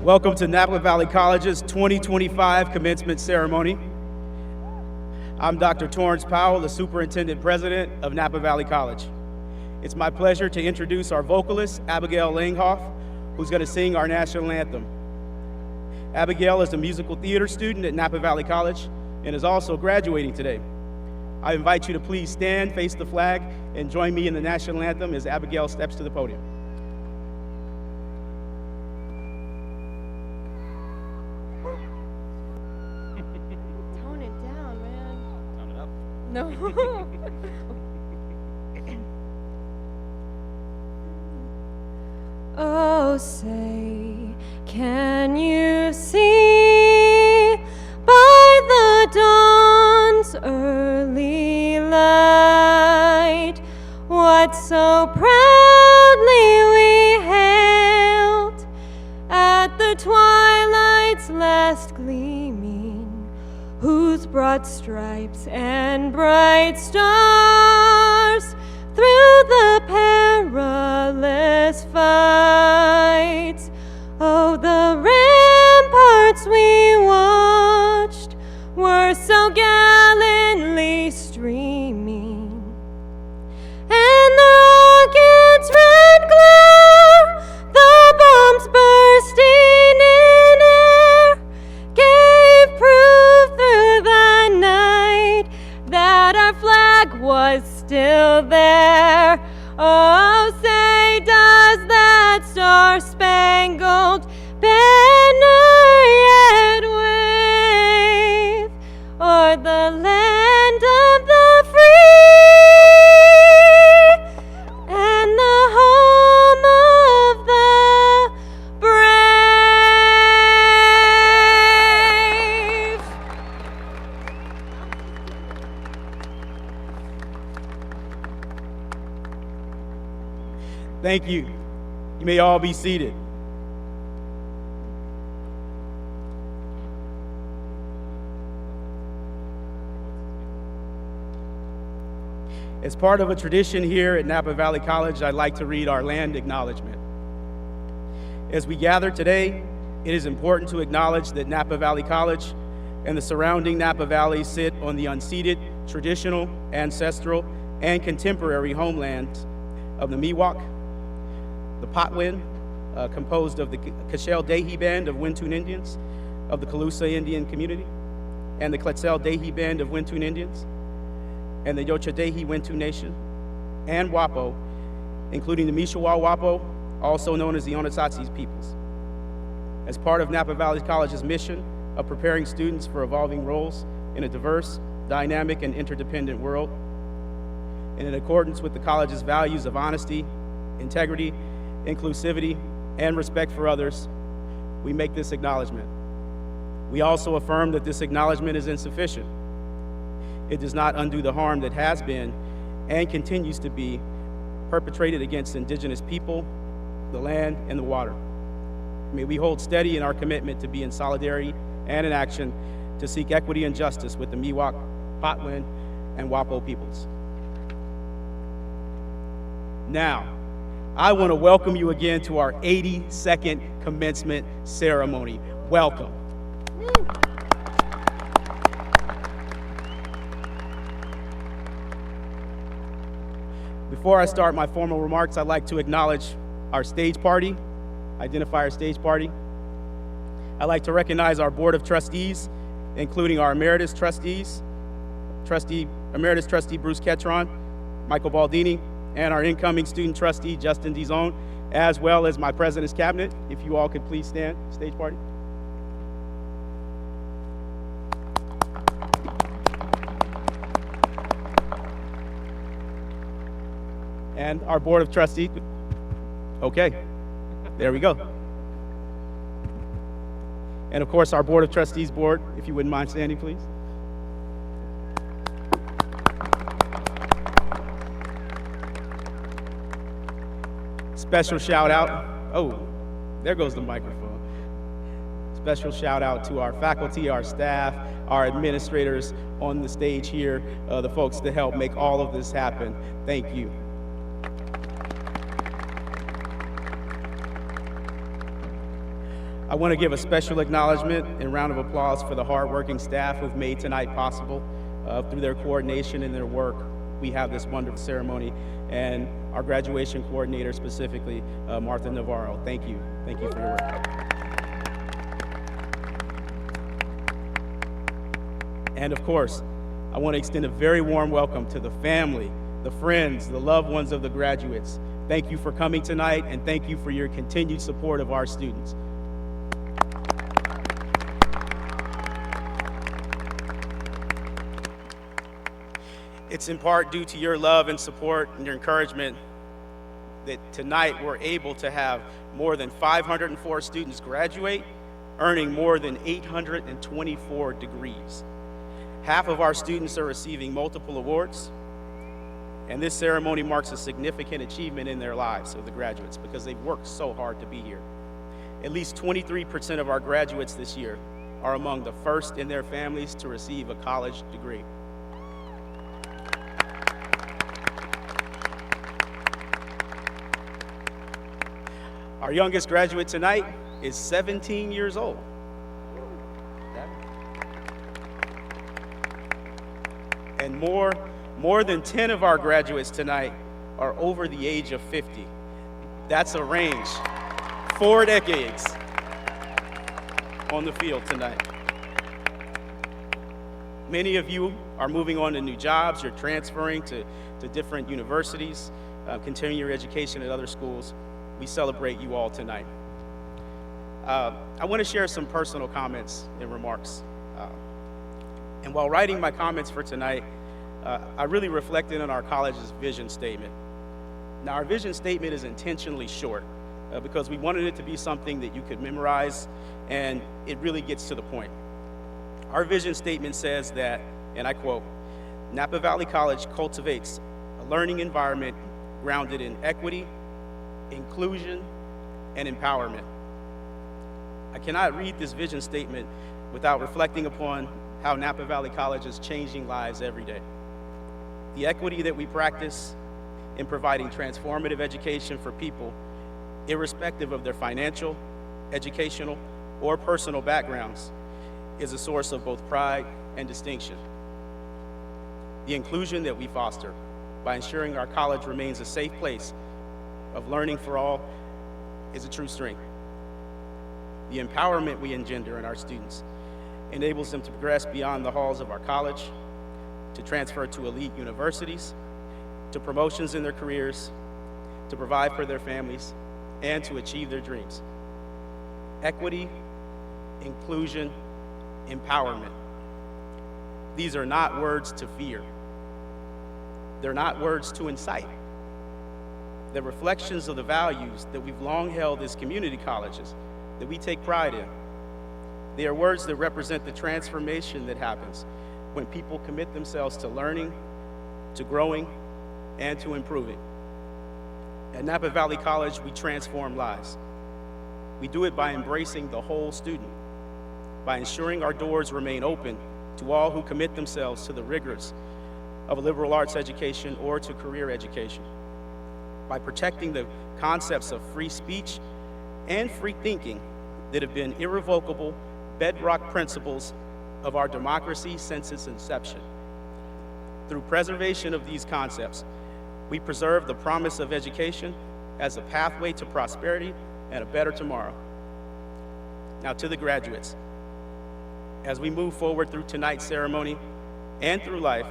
Welcome to Napa Valley College's 2025 commencement ceremony. I'm Dr. Torrance Powell, the Superintendent President of Napa Valley College. It's my pleasure to introduce our vocalist, Abigail Langhoff, who's going to sing our national anthem. Abigail is a musical theater student at Napa Valley College and is also graduating today. I invite you to please stand, face the flag, and join me in the national anthem as Abigail steps to the podium. Tone it down, man. Tone it up. No. Oh, say, can you see by the dawn's early light what so proudly we hailed at the twilight's last gleaming, whose broad stripes and bright stars through the perilous fights, oh, the ramparts we watched were so gallantly streaming, and the rocket's red glare, the bombs bursting in air, gave proof through the night that our flag was still there. Oh, say, does that star-spangled banner yet wave o'er the land of the free and the home of the brave? Thank you. You may all be seated. As part of a tradition here at Napa Valley College, I'd like to read our land acknowledgement. As we gather today, it is important to acknowledge that Napa Valley College and the surrounding Napa Valley sit on the unceded, traditional, ancestral, and contemporary homelands of the Miwok, the Patwin, composed of the Cashel Dehi Band of Wintoon Indians, of the Calusa Indian community, and the Quetzal Dehi Band of Wintoon Indians, and the Yocha Dehi Wintoon Nation, and Wapo, including the Mishawa Wapo, also known as the Onondaga peoples. As part of Napa Valley College's mission of preparing students for evolving roles in a diverse, dynamic, and interdependent world, and in accordance with the college's values of honesty, integrity, inclusivity, and respect for others, we make this acknowledgement. We also affirm that this acknowledgement is insufficient. It does not undo the harm that has been and continues to be perpetrated against indigenous people, the land, and the water. May we hold steady in our commitment to be in solidarity and in action to seek equity and justice with the Miwok, Patwin, and Wapo peoples. Now, I want to welcome you again to our 82nd commencement ceremony. Welcome. Before I start my formal remarks, I'd like to acknowledge our stage party, identify our stage party. I'd like to recognize our Board of Trustees, including our Emeritus Trustees, Emeritus Trustee Bruce Ketron, Michael Baldini, and our incoming student trustee, Justin Dizone, as well as my President's Cabinet. If you all could please stand, stage party. And our Board of Trustees. Okay, there we go. And of course, our Board of Trustees board, if you wouldn't mind standing, please. Special shout out, oh, there goes the microphone. Special shout out to our faculty, our staff, our administrators on the stage here, the folks that help make all of this happen. Thank you. I want to give a special acknowledgement and round of applause for the hardworking staff who've made tonight possible. Through their coordination and their work, we have this wonderful ceremony, and our graduation coordinator specifically, Martha Navarro. Thank you. Thank you for your work. And of course, I want to extend a very warm welcome to the family, the friends, the loved ones of the graduates. Thank you for coming tonight, and thank you for your continued support of our students. It's in part due to your love and support and your encouragement that tonight we're able to have more than 504 students graduate, earning more than 824 degrees. Half of our students are receiving multiple awards, and this ceremony marks a significant achievement in their lives of the graduates because they've worked so hard to be here. At least 23% of our graduates this year are among the first in their families to receive a college degree. Our youngest graduate tonight is 17 years old. And more than 10 of our graduates tonight are over the age of 50. That's a range. 4 decades on the field tonight. Many of you are moving on to new jobs. You're transferring to different universities, continuing your education at other schools. We celebrate you all tonight. I want to share some personal comments and remarks. And while writing my comments for tonight, I really reflected on our college's vision statement. Now, our vision statement is intentionally short because we wanted it to be something that you could memorize, and it really gets to the point. Our vision statement says that, and I quote, "Napa Valley College cultivates a learning environment grounded in equity, inclusion, and empowerment." I cannot read this vision statement without reflecting upon how Napa Valley College is changing lives every day. The equity that we practice in providing transformative education for people, irrespective of their financial, educational, or personal backgrounds, is a source of both pride and distinction. The inclusion that we foster by ensuring our college remains a safe place of learning for all is a true strength. The empowerment we engender in our students enables them to progress beyond the halls of our college, to transfer to elite universities, to promotions in their careers, to provide for their families, and to achieve their dreams. Equity, inclusion, empowerment. These are not words to fear. They're not words to incite. They're reflections of the values that we've long held as community colleges, that we take pride in. They are words that represent the transformation that happens when people commit themselves to learning, to growing, and to improving. At Napa Valley College, we transform lives. We do it by embracing the whole student, by ensuring our doors remain open to all who commit themselves to the rigors of a liberal arts education or to career education, by protecting the concepts of free speech and free thinking that have been irrevocable bedrock principles of our democracy since its inception. Through preservation of these concepts, we preserve the promise of education as a pathway to prosperity and a better tomorrow. Now, to the graduates, as we move forward through tonight's ceremony and through life,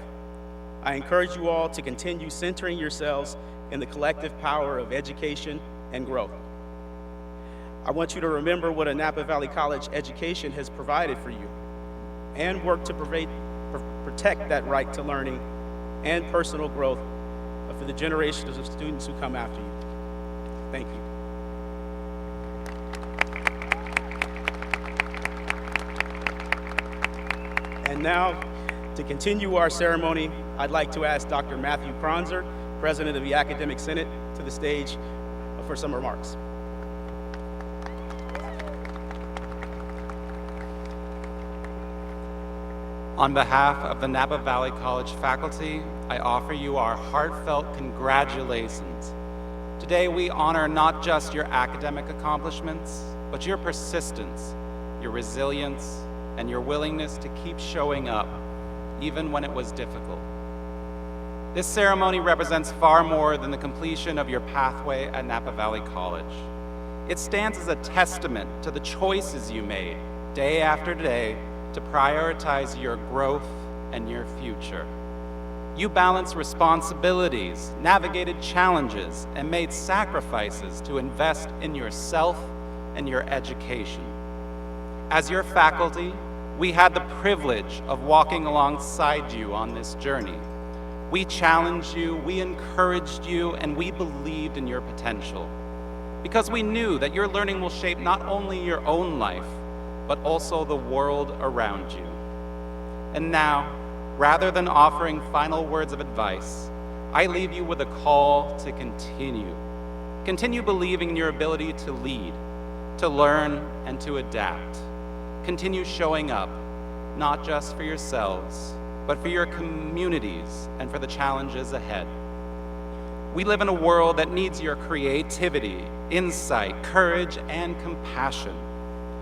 I encourage you all to continue centering yourselves in the collective power of education and growth. I want you to remember what a Napa Valley College education has provided for you and work to protect that right to learning and personal growth for the generations of students who come after you. Thank you. And now, to continue our ceremony, I'd like to ask Dr. Matthew Kronzer, President of the Academic Senate, to the stage for some remarks. On behalf of the Napa Valley College faculty, I offer you our heartfelt congratulations. Today we honor not just your academic accomplishments, but your persistence, your resilience, and your willingness to keep showing up, even when it was difficult. This ceremony represents far more than the completion of your pathway at Napa Valley College. It stands as a testament to the choices you made day after day to prioritize your growth and your future. You balanced responsibilities, navigated challenges, and made sacrifices to invest in yourself and your education. As your faculty, we had the privilege of walking alongside you on this journey. We challenged you, we encouraged you, and we believed in your potential, because we knew that your learning will shape not only your own life, but also the world around you. And now, rather than offering final words of advice, I leave you with a call to continue. Continue believing in your ability to lead, to learn, and to adapt. Continue showing up, not just for yourselves, but for your communities and for the challenges ahead. We live in a world that needs your creativity, insight, courage, and compassion.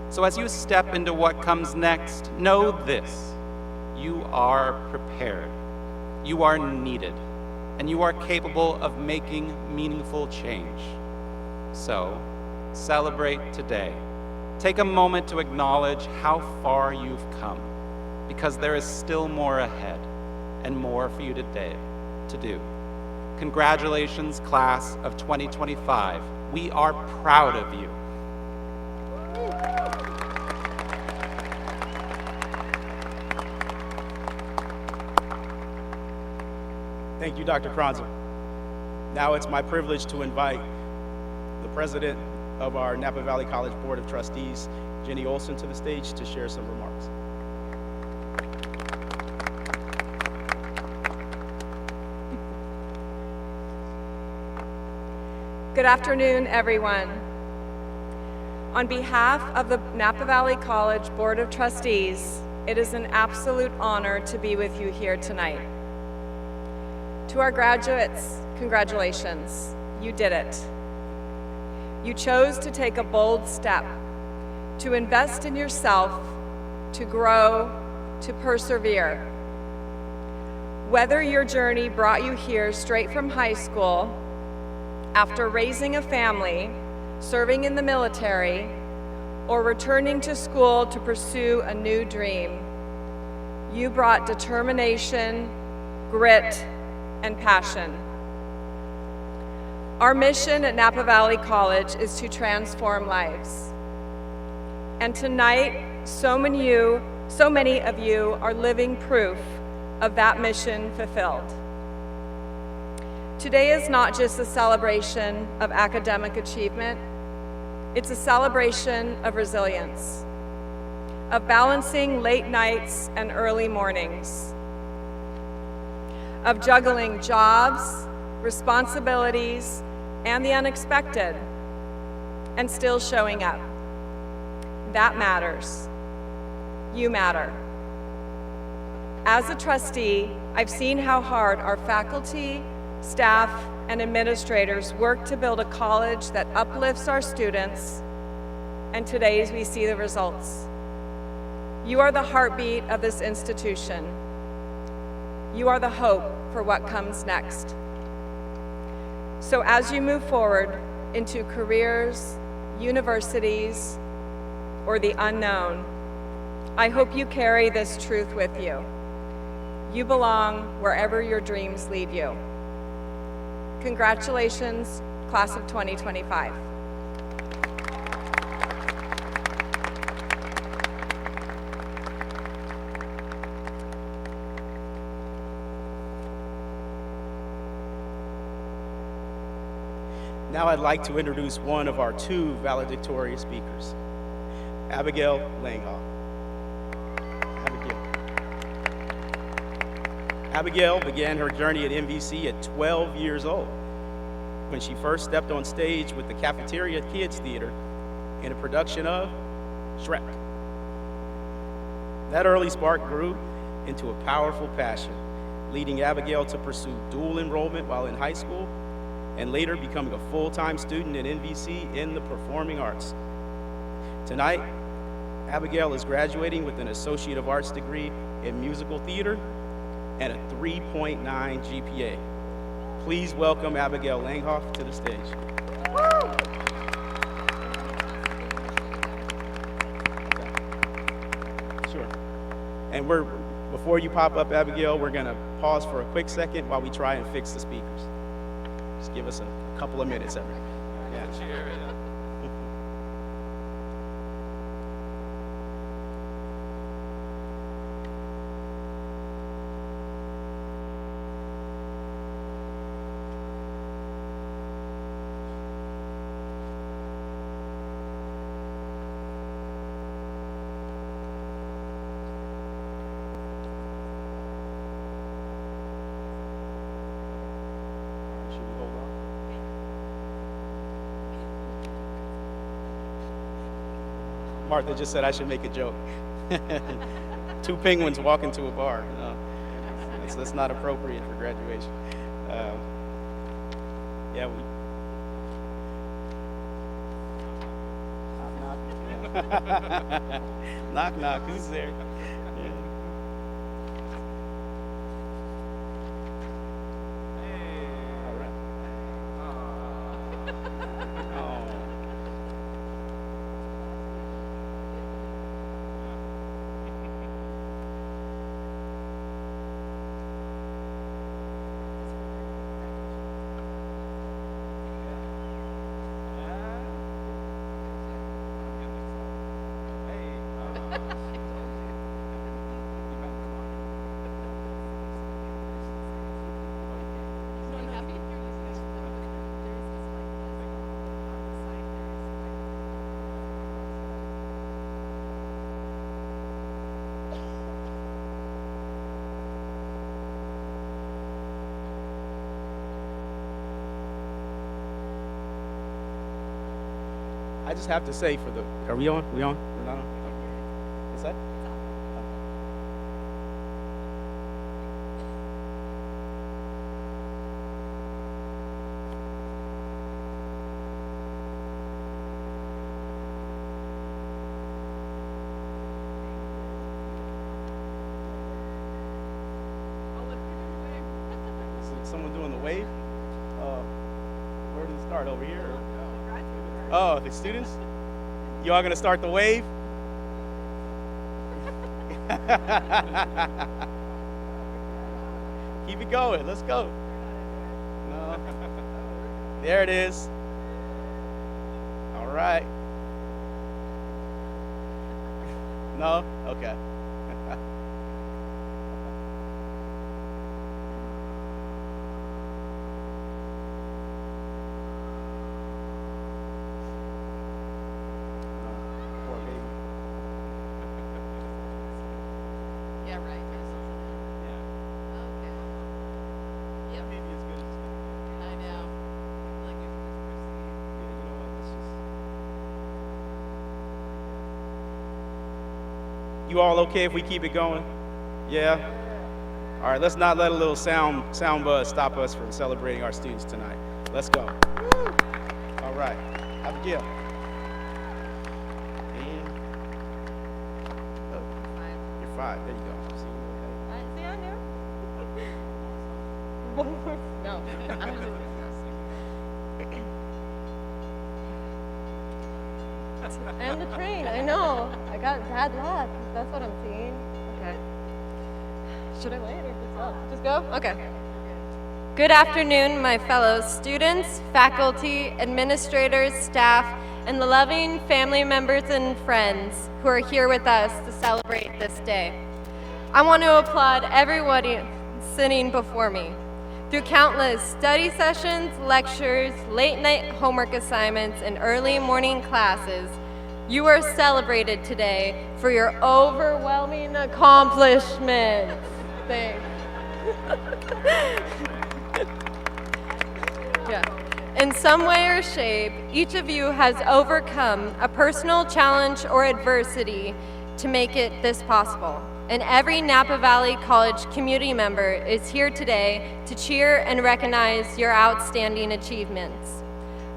So as you step into what comes next, know this: you are prepared, you are needed, and you are capable of making meaningful change. So, celebrate today. Take a moment to acknowledge how far you've come, because there is still more ahead and more for you today to do. Congratulations, class of 2025. We are proud of you. Thank you, Dr. Kronzer. Now it's my privilege to invite the president of our Napa Valley College Board of Trustees, Jenny Olson, to the stage to share some remarks. Good afternoon, everyone. On behalf of the Napa Valley College Board of Trustees, it is an absolute honor to be with you here tonight. To our graduates, congratulations, you did it. You chose to take a bold step, to invest in yourself, to grow, to persevere. Whether your journey brought you here straight from high school, after raising a family, serving in the military, or returning to school to pursue a new dream, you brought determination, grit, and passion. Our mission at Napa Valley College is to transform lives. And tonight, so many of you are living proof of that mission fulfilled. Today is not just a celebration of academic achievement, it's a celebration of resilience, of balancing late nights and early mornings, of juggling jobs, responsibilities, and the unexpected, and still showing up. That matters. You matter. As a trustee, I've seen how hard our faculty, staff, and administrators work to build a college that uplifts our students, and today we see the results. You are the heartbeat of this institution. You are the hope for what comes next. So as you move forward into careers, universities, or the unknown, I hope you carry this truth with you. You belong wherever your dreams lead you. Congratulations, class of 2025. Now I'd like to introduce one of our two valedictorian speakers, Abigail Langhoff. Abigail began her journey at NVC at 12 years old, when she first stepped on stage with the Cafeteria Kids Theater in a production of Shrek. That early spark grew into a powerful passion, leading Abigail to pursue dual enrollment while in high school, and later becoming a full-time student at NVC in the performing arts. Tonight, Abigail is graduating with an Associate of Arts degree in musical theater and a 3.9 GPA. Please welcome Abigail Langhoff to the stage. Sure. And before you pop up, Abigail, we're gonna pause for a quick second while we try and fix the speakers. Just give us a couple of minutes, everyone. Yeah. Martha just said I should make a joke. Two penguins walk into a bar. No, that's not appropriate for graduation. Yeah, knock, knock. Knock, knock. Who's there? Yeah. All right. Oh. I just have to say are we on? We on? We're not on? Okay. Is that? Is someone doing the wave? Where did it start? Over here? Or? Oh, the students? You all gonna start the wave? Keep it going. Let's go. No. There it is. All right. No? Okay. You all okay if we keep it going? Yeah? All right, let's not let a little sound buzz stop us from celebrating our students tonight. Let's go. Woo. All right, Abigail. And, you're 5, there you go. See, I knew. One more, no. And the train, I know. I got bad luck. That's what I'm seeing. Okay. Should I wait or just go? Just go? Okay. Good afternoon, my fellow students, faculty, administrators, staff, and the loving family members and friends who are here with us to celebrate this day. I want to applaud everybody sitting before me. Through countless study sessions, lectures, late-night homework assignments, and early morning classes, you are celebrated today for your overwhelming accomplishments. Thanks. Yeah. In some way or shape, each of you has overcome a personal challenge or adversity to make it this possible. And every Napa Valley College community member is here today to cheer and recognize your outstanding achievements.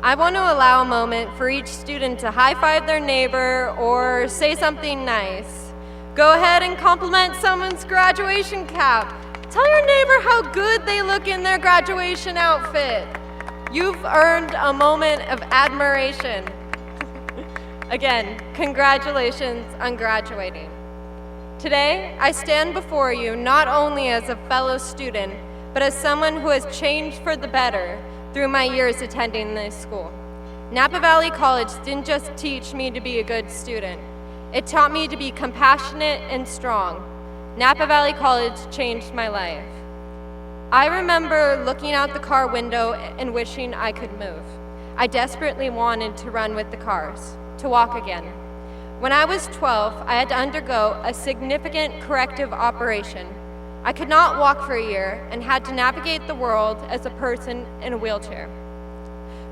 I want to allow a moment for each student to high-five their neighbor or say something nice. Go ahead and compliment someone's graduation cap. Tell your neighbor how good they look in their graduation outfit. You've earned a moment of admiration. Again, congratulations on graduating. Today, I stand before you not only as a fellow student, but as someone who has changed for the better through my years attending this school. Napa Valley College didn't just teach me to be a good student. It taught me to be compassionate and strong. Napa Valley College changed my life. I remember looking out the car window and wishing I could move. I desperately wanted to run with the cars, to walk again. When I was 12, I had to undergo a significant corrective operation. I could not walk for a year and had to navigate the world as a person in a wheelchair.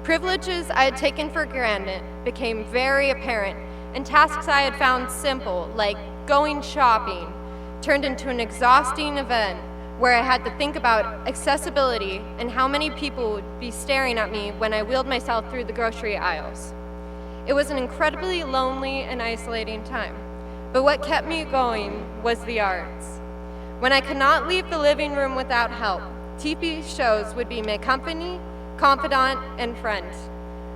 Privileges I had taken for granted became very apparent, and tasks I had found simple, like going shopping, turned into an exhausting event where I had to think about accessibility and how many people would be staring at me when I wheeled myself through the grocery aisles. It was an incredibly lonely and isolating time, but what kept me going was the arts. When I could not leave the living room without help, TV shows would be my company, confidant, and friend.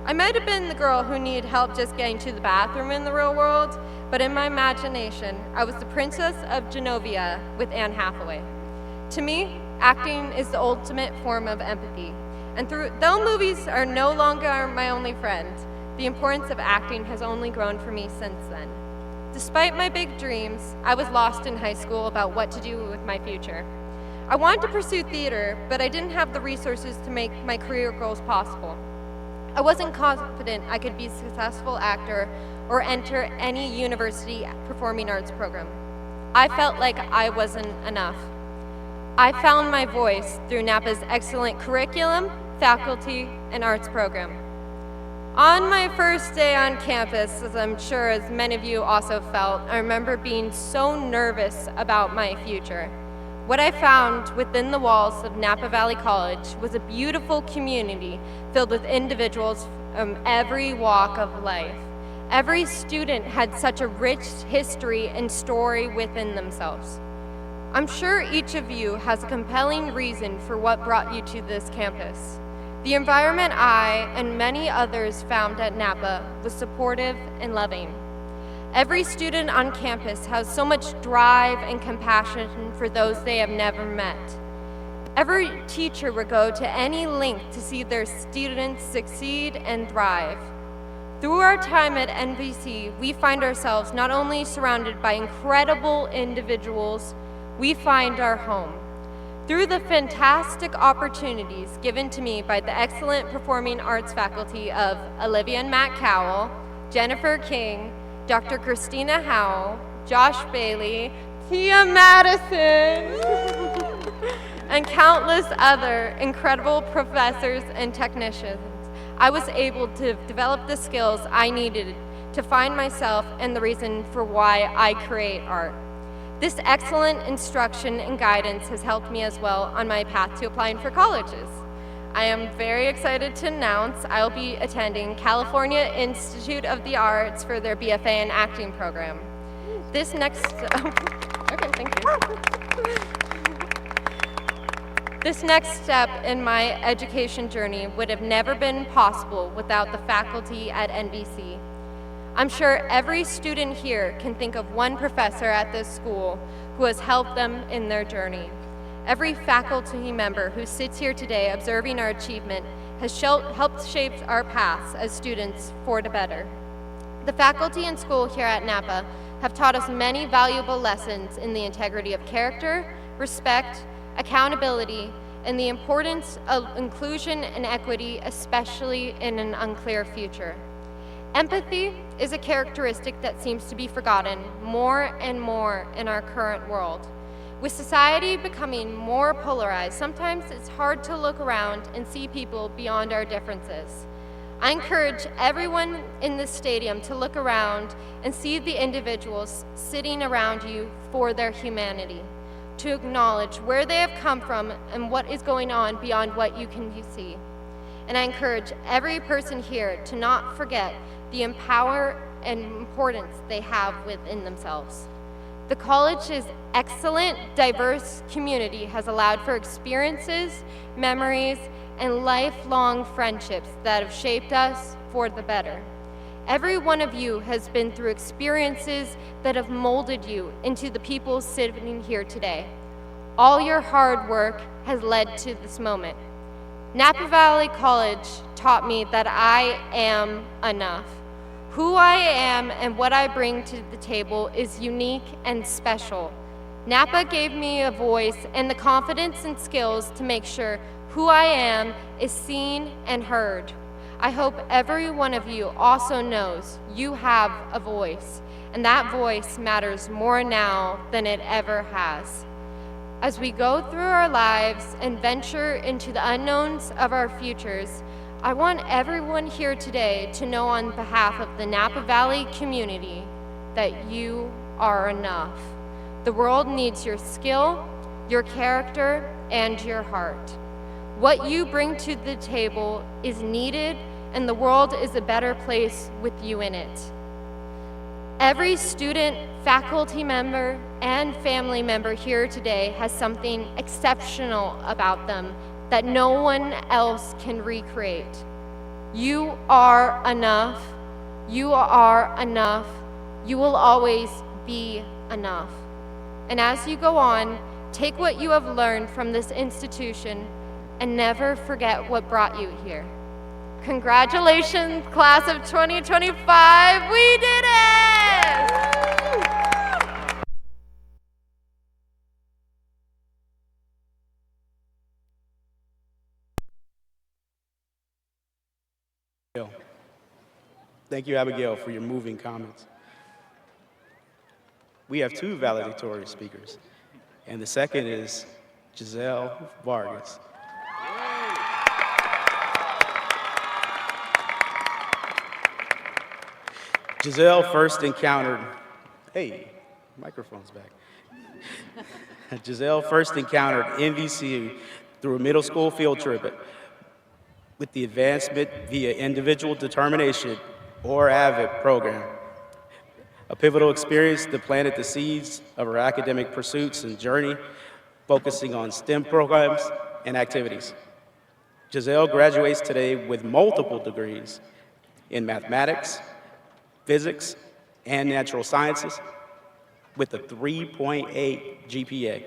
I might have been the girl who needed help just getting to the bathroom in the real world, but in my imagination, I was the Princess of Genovia with Anne Hathaway. To me, acting is the ultimate form of empathy, and though movies are no longer my only friend, the importance of acting has only grown for me since then. Despite my big dreams, I was lost in high school about what to do with my future. I wanted to pursue theater, but I didn't have the resources to make my career goals possible. I wasn't confident I could be a successful actor or enter any university performing arts program. I felt like I wasn't enough. I found my voice through Napa's excellent curriculum, faculty, and arts program. On my first day on campus, as I'm sure as many of you also felt, I remember being so nervous about my future. What I found within the walls of Napa Valley College was a beautiful community filled with individuals from every walk of life. Every student had such a rich history and story within themselves. I'm sure each of you has a compelling reason for what brought you to this campus. The environment I and many others found at Napa was supportive and loving. Every student on campus has so much drive and compassion for those they have never met. Every teacher would go to any length to see their students succeed and thrive. Through our time at NVC, we find ourselves not only surrounded by incredible individuals, we find our home. Through the fantastic opportunities given to me by the excellent performing arts faculty of Olivia and Matt Cowell, Jennifer King, Dr. Christina Howell, Josh Bailey, Tia Madison, and countless other incredible professors and technicians, I was able to develop the skills I needed to find myself and the reason for why I create art. This excellent instruction and guidance has helped me as well on my path to applying for colleges. I am very excited to announce I'll be attending California Institute of the Arts for their BFA in acting program. This next, okay, thank you. This next step in my education journey would have never been possible without the faculty at NVC. I'm sure every student here can think of one professor at this school who has helped them in their journey. Every faculty member who sits here today observing our achievement has helped shape our paths as students for the better. The faculty and school here at Napa have taught us many valuable lessons in the integrity of character, respect, accountability, and the importance of inclusion and equity, especially in an unclear future. Empathy is a characteristic that seems to be forgotten more and more in our current world. With society becoming more polarized, sometimes it's hard to look around and see people beyond our differences. I encourage everyone in this stadium to look around and see the individuals sitting around you for their humanity, to acknowledge where they have come from and what is going on beyond what you can see. and I encourage every person here to not forget the power and importance they have within themselves. The college's excellent, diverse community has allowed for experiences, memories, and lifelong friendships that have shaped us for the better. Every one of you has been through experiences that have molded you into the people sitting here today. All your hard work has led to this moment. Napa Valley College taught me that I am enough. Who I am and what I bring to the table is unique and special. Napa gave me a voice and the confidence and skills to make sure who I am is seen and heard. I hope every one of you also knows you have a voice, and that voice matters more now than it ever has. As we go through our lives and venture into the unknowns of our futures, I want everyone here today to know on behalf of the Napa Valley community that you are enough. The world needs your skill, your character, and your heart. What you bring to the table is needed, and the world is a better place with you in it. Every student, faculty member, and family member here today has something exceptional about them that no one else can recreate. You are enough. You are enough. You will always be enough. And as you go on, take what you have learned from this institution and never forget what brought you here. Congratulations, class of 2025. We did it! Thank you, Abigail, for your moving comments. We have two valedictory speakers, and the second is Giselle Vargas. Giselle first encountered, hey, microphone's back. Giselle first encountered NVCU through a middle school field trip with the Advancement via Individual Determination, or AVID program, a pivotal experience that planted the seeds of her academic pursuits and journey, focusing on STEM programs and activities. Giselle graduates today with multiple degrees in mathematics, physics, and natural sciences with a 3.8 GPA.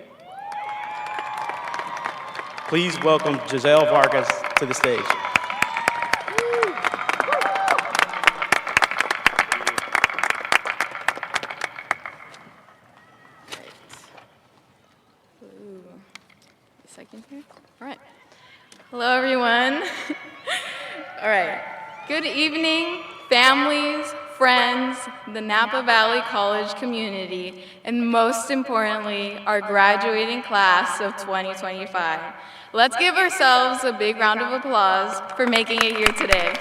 Please welcome Giselle Vargas to the stage. Second here. All right. Hello, everyone. All right. Good evening, families, friends, the Napa Valley College community, and most importantly, our graduating class of 2025. Let's give ourselves a big round of applause for making it here today.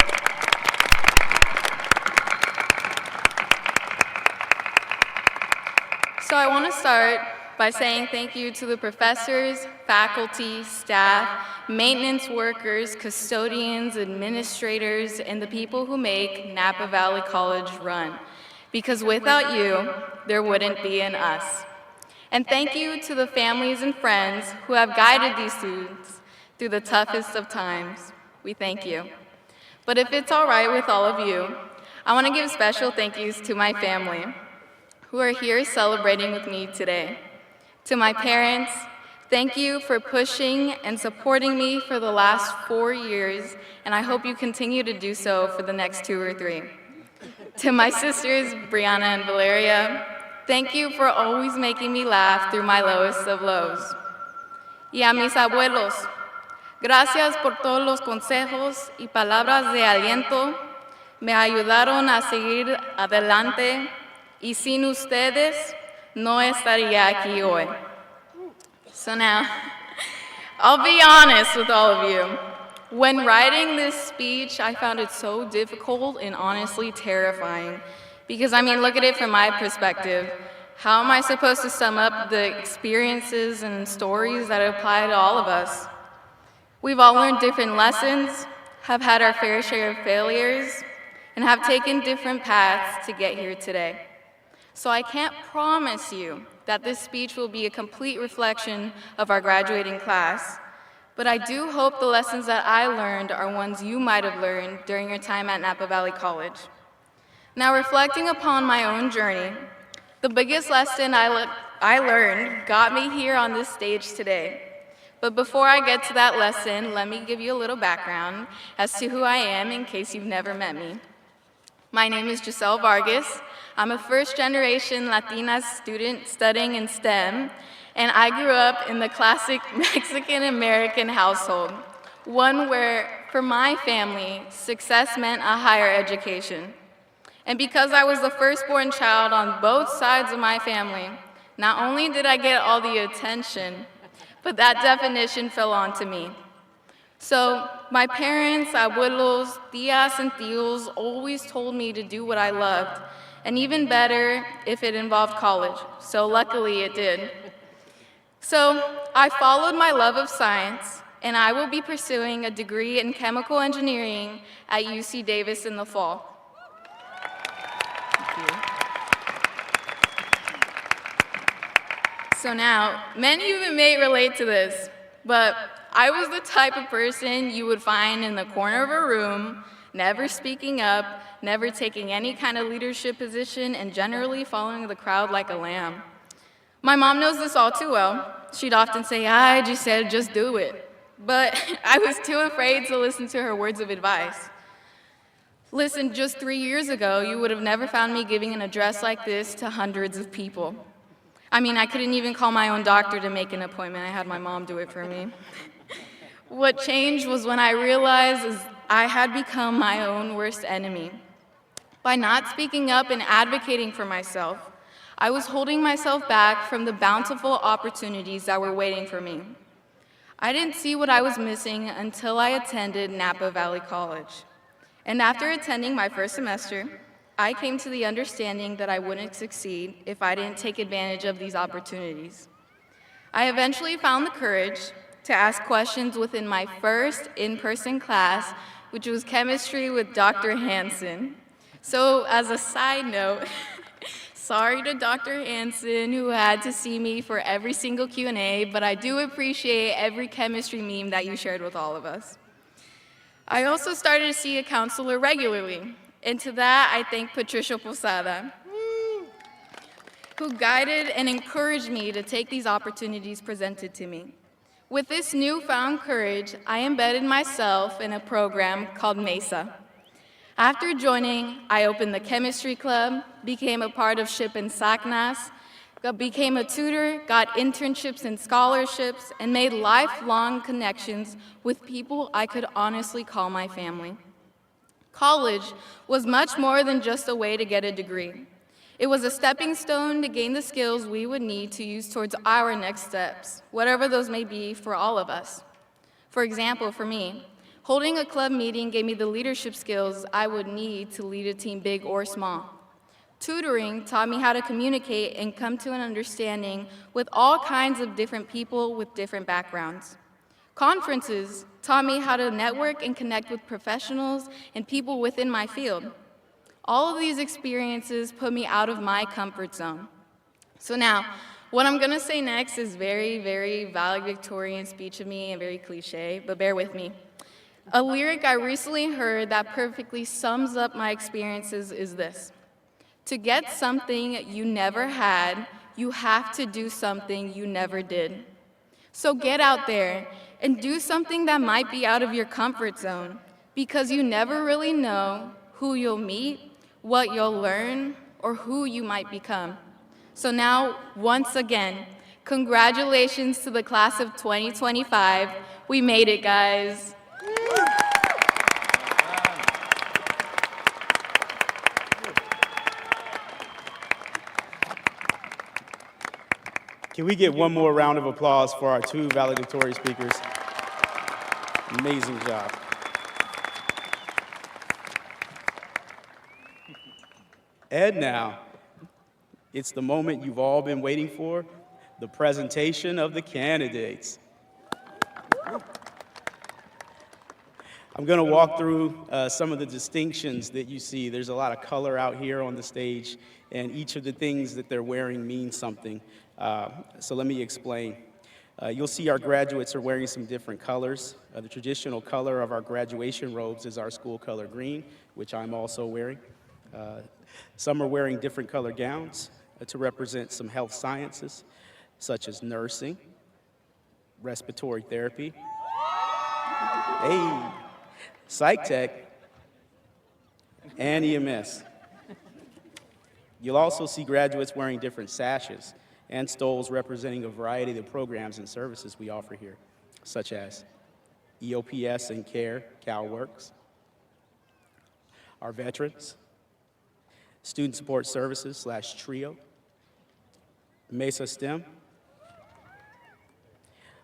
So I want to start by saying thank you to the professors, faculty, staff, maintenance workers, custodians, administrators, and the people who make Napa Valley College run. Because without you, there wouldn't be an us. And thank you to the families and friends who have guided these students through the toughest of times. We thank you. But if it's all right with all of you, I want to give special thank yous to my family, who are here celebrating with me today. To my parents, thank you for pushing and supporting me for the last 4 years, and I hope you continue to do so for the next 2 or 3. To my sisters, Brianna and Valeria, thank you for always making me laugh through my lowest of lows. Y a mis abuelos, gracias por todos los consejos y palabras de aliento, me ayudaron a seguir adelante, y sin ustedes, no estaría aquí hoy. So now, I'll be honest with all of you. When writing this speech, I found it so difficult and honestly terrifying. Because, I mean, look at it from my perspective. How am I supposed to sum up the experiences and stories that apply to all of us? We've all learned different lessons, have had our fair share of failures, and have taken different paths to get here today. So I can't promise you that this speech will be a complete reflection of our graduating class, but I do hope the lessons that I learned are ones you might have learned during your time at Napa Valley College. Now, reflecting upon my own journey, the biggest lesson I learned got me here on this stage today. But before I get to that lesson, let me give you a little background as to who I am in case you've never met me. My name is Giselle Vargas. I'm a first-generation Latina student studying in STEM, and I grew up in the classic Mexican-American household, one where, for my family, success meant a higher education. And because I was the firstborn child on both sides of my family, not only did I get all the attention, but that definition fell onto me. So my parents, abuelos, tias, and tios always told me to do what I loved, and even better if it involved college. So luckily it did. So I followed my love of science, and I will be pursuing a degree in chemical engineering at UC Davis in the fall. Thank you. So now, many of you may relate to this, but I was the type of person you would find in the corner of a room, never speaking up, never taking any kind of leadership position, and generally following the crowd like a lamb. My mom knows this all too well. She'd often say, I just said, just do it. But I was too afraid to listen to her words of advice. Listen, just 3 years ago, you would have never found me giving an address like this to hundreds of people. I mean, I couldn't even call my own doctor to make an appointment. I had my mom do it for me. What changed was when I realized I had become my own worst enemy. By not speaking up and advocating for myself, I was holding myself back from the bountiful opportunities that were waiting for me. I didn't see what I was missing until I attended Napa Valley College. And after attending my first semester, I came to the understanding that I wouldn't succeed if I didn't take advantage of these opportunities. I eventually found the courage to ask questions within my first in-person class, which was chemistry with Dr. Hansen. So as a side note, sorry to Dr. Hansen who had to see me for every single Q&A, but I do appreciate every chemistry meme that you shared with all of us. I also started to see a counselor regularly. And to that, I thank Patricia Posada, who guided and encouraged me to take these opportunities presented to me. With this newfound courage, I embedded myself in a program called MESA. After joining, I opened the chemistry club, became a part of SHIP and SACNAS, became a tutor, got internships and scholarships, and made lifelong connections with people I could honestly call my family. College was much more than just a way to get a degree. It was a stepping stone to gain the skills we would need to use towards our next steps, whatever those may be for all of us. For example, for me, holding a club meeting gave me the leadership skills I would need to lead a team big or small. Tutoring taught me how to communicate and come to an understanding with all kinds of different people with different backgrounds. Conferences taught me how to network and connect with professionals and people within my field. All of these experiences put me out of my comfort zone. So now, what I'm gonna say next is very, very valedictorian speech of me and very cliche, but bear with me. A lyric I recently heard that perfectly sums up my experiences is this: to get something you never had, you have to do something you never did. So get out there and do something that might be out of your comfort zone, because you never really know who you'll meet, what you'll learn, or who you might become. So now, once again, congratulations to the class of 2025. We made it, guys. Can we get one more round of applause for our two valedictory speakers? Amazing job. And now, it's the moment you've all been waiting for, the presentation of the candidates. I'm going to walk through some of the distinctions that you see. There's a lot of color out here on the stage, and each of the things that they're wearing means something. So let me explain. You'll see our graduates are wearing some different colors. The traditional color of our graduation robes is our school color green, which I'm also wearing. Some are wearing different color gowns to represent some health sciences, such as nursing, respiratory therapy, psych tech, and EMS. You'll also see graduates wearing different sashes and stoles representing a variety of the programs and services we offer here, such as EOPS and CARE, CalWorks, our veterans, Student Support Services / TRIO, Mesa STEM,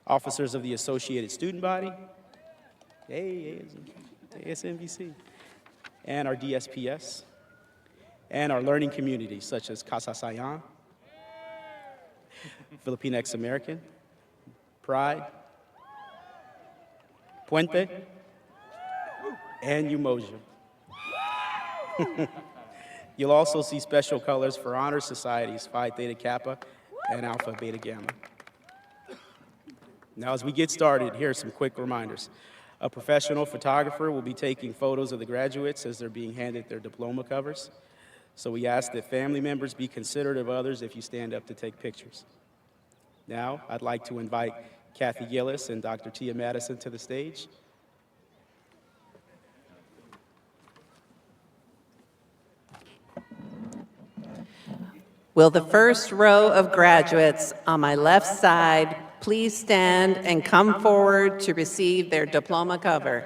officers of the Associated Student Body, ASMBC, and our DSPS, and our learning communities such as Casa Sayan, Filipinx American, Pride, Puente, and Umoja. You'll also see special colors for honor societies, Phi Theta Kappa and Alpha Beta Gamma. Now, as we get started, here are some quick reminders. A professional photographer will be taking photos of the graduates as they're being handed their diploma covers. So we ask that family members be considerate of others if you stand up to take pictures. Now, I'd like to invite Kathy Gillis and Dr. Tia Madison to the stage. Will the first row of graduates on my left side please stand and come forward to receive their diploma cover?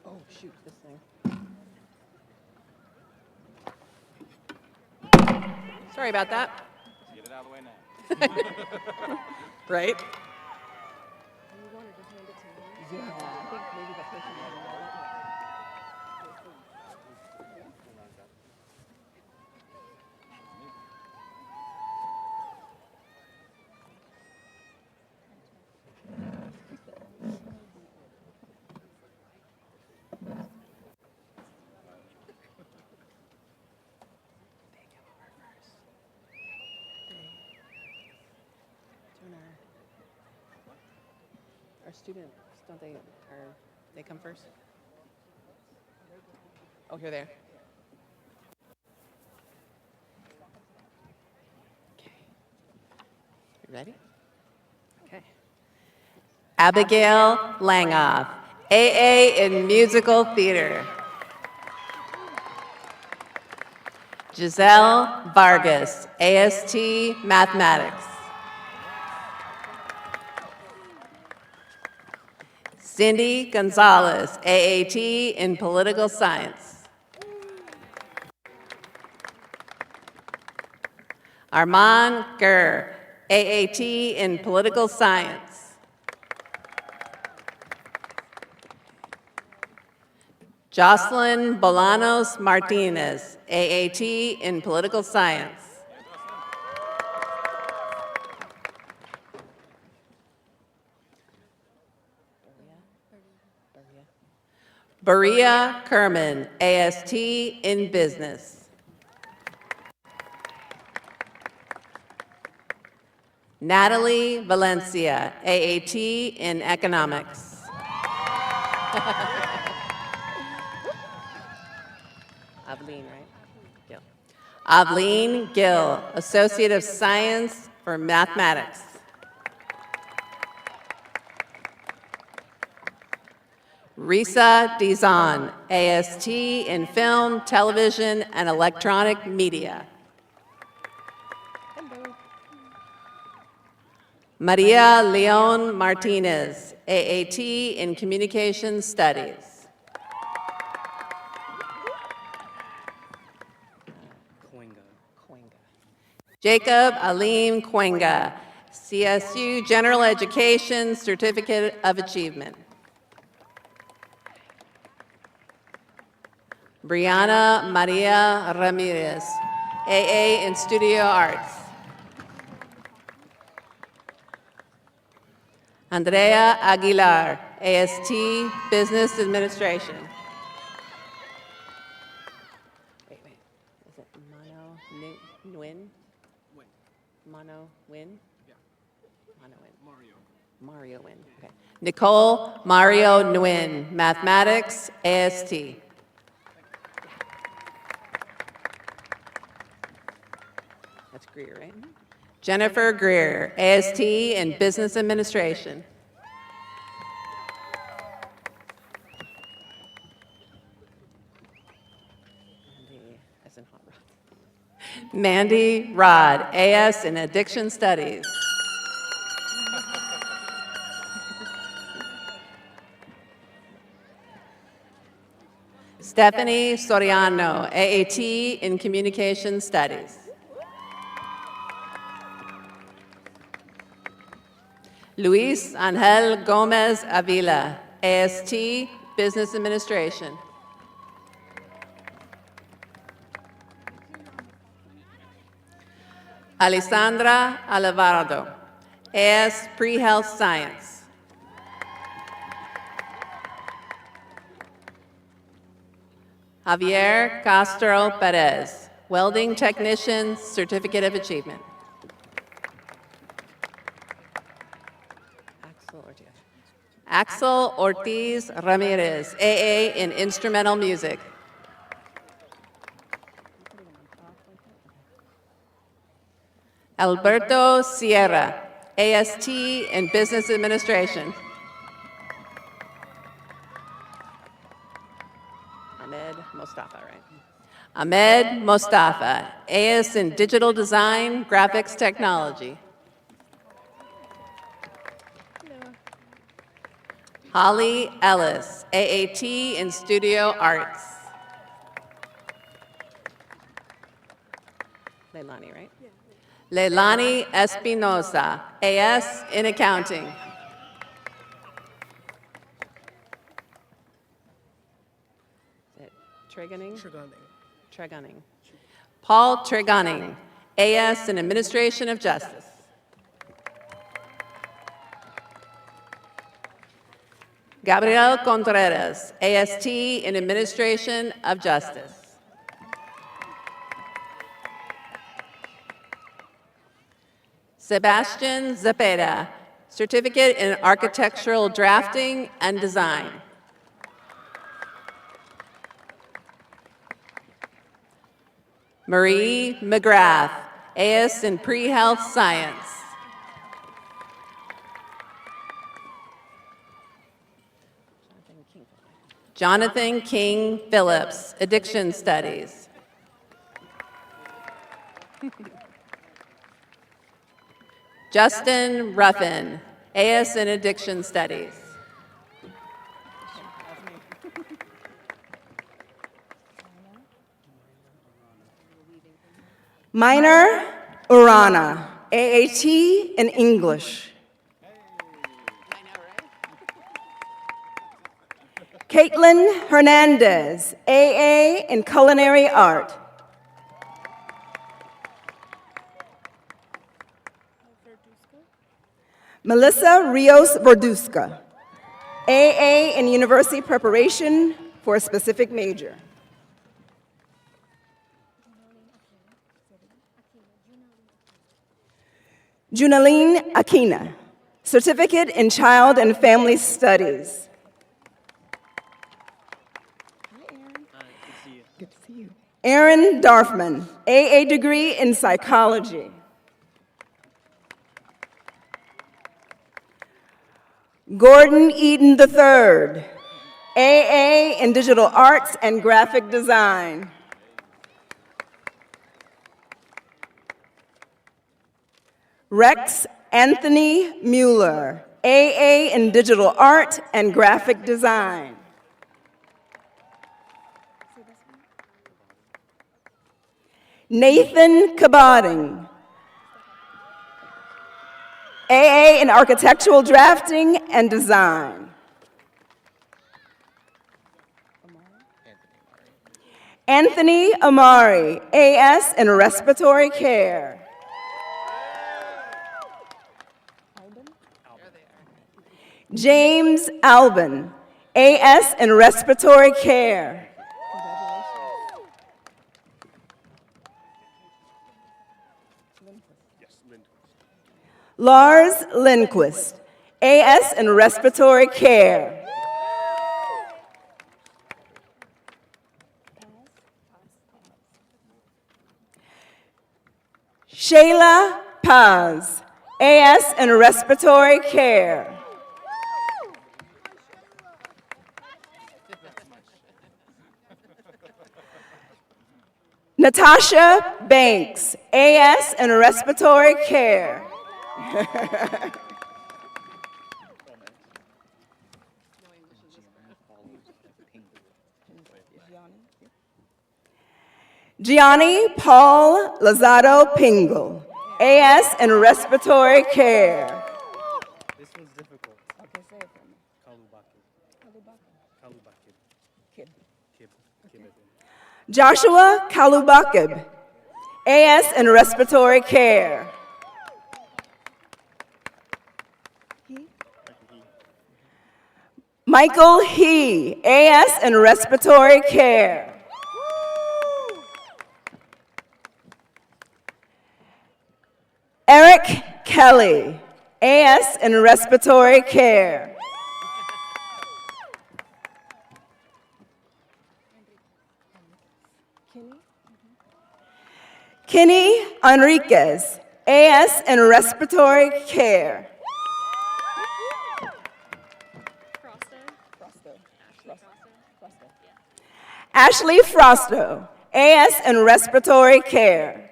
Oh, shoot, this thing. Sorry about that. Get it out of the way now. Right? Our students, don't they come first? Oh, you're there. Okay. You ready? Okay. Abigail Langoff, AA in Musical Theater. Giselle Vargas, AST Mathematics. Cindy Gonzalez, AAT in Political Science. Armand Gurr, AAT in Political Science. Jocelyn Bolanos Martinez, AAT in Political Science. Berea Kerman, AST in Business. Natalie Valencia, AAT in Economics. Aveline, right? Gill. Aveline Gill, Associate of Science for Mathematics. Risa Dizon, AST in Film, Television, and Electronic Media. Maria Leon Martinez, AAT in Communication Studies. Jacob Alim Cuenga, CSU General Education Certificate of Achievement. Brianna Maria Ramirez, AA in Studio Arts. Andrea Aguilar, AST, Business Administration. Wait, is it Nguyen? Mono Win? Yeah. Mono Win. Mario Win. Okay. Nicole Mario Nguyen, Mathematics, AST. That's Greer, right? Jennifer Greer, AST in Business Administration. Mandy Rod, AS in Addiction Studies. Stephanie Soriano, AAT in Communication Studies. Luis Angel Gomez Avila, AST, Business Administration. Alessandra Alvarado, AS, Pre-Health Science. Javier Castro Perez, Welding Technician, Certificate of Achievement. Axel Ortiz Ramirez, AA in Instrumental Music. Alberto Sierra, AST in Business Administration. Ahmed Mostafa, right? Ahmed Mostafa, AS in Digital Design, Graphics Technology. Holly Ellis, AAT in Studio Arts. Leilani, right? Leilani Espinosa, AS in Accounting. Is it Tregunning? Tregunning. Paul Tregunning, AS in Administration of Justice. Gabriel Contreras, AST in Administration of Justice. Sebastian Zepeda, Certificate in Architectural Drafting and Design. Marie McGrath, AS in Pre-Health Science. Jonathan King Phillips, Addiction Studies. Justin Ruffin, AS in Addiction Studies. Minor Urana, AAT in English. Caitlin Hernandez, AA in Culinary Art. Melissa Rios Verduzca, AA in University Preparation for a specific major. Junaline Aquina, Certificate in Child and Family Studies. Good to see you. Aaron Darfman, AA degree in Psychology. Gordon Eden III, AA in Digital Arts and Graphic Design. Rex Anthony Mueller, AA in Digital Art and Graphic Design. Nathan Kabading, AA in Architectural Drafting and Design. Anthony Amari, AS in Respiratory Care. James Alban, AS in Respiratory Care. Lars Lindquist, AS in Respiratory Care. Shayla Paz, AS in Respiratory Care. Natasha Banks, AS in Respiratory Care. Gianni Paul Lozado Pingle, AS in Respiratory Care. This one's difficult. Okay, say it for me. Joshua Kalubakib, AS in Respiratory Care. Michael He, AS in Respiratory Care. Eric Kelly, AS in Respiratory Care. Kenny Enriquez, AS in Respiratory Care. Ashley Frosto, AS in Respiratory Care.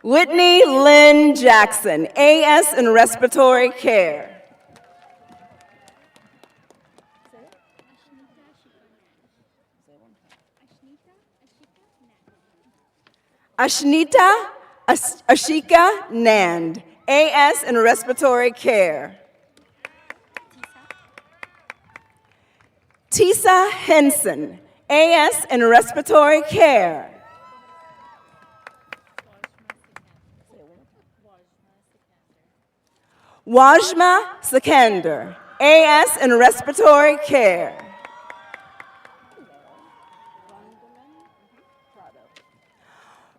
Whitney Lynn Jackson, AS in Respiratory Care. Ashnita Ashika Nand, AS in Respiratory Care. Tisa Henson, AS in Respiratory Care. Wajma Sikander, AS in Respiratory Care.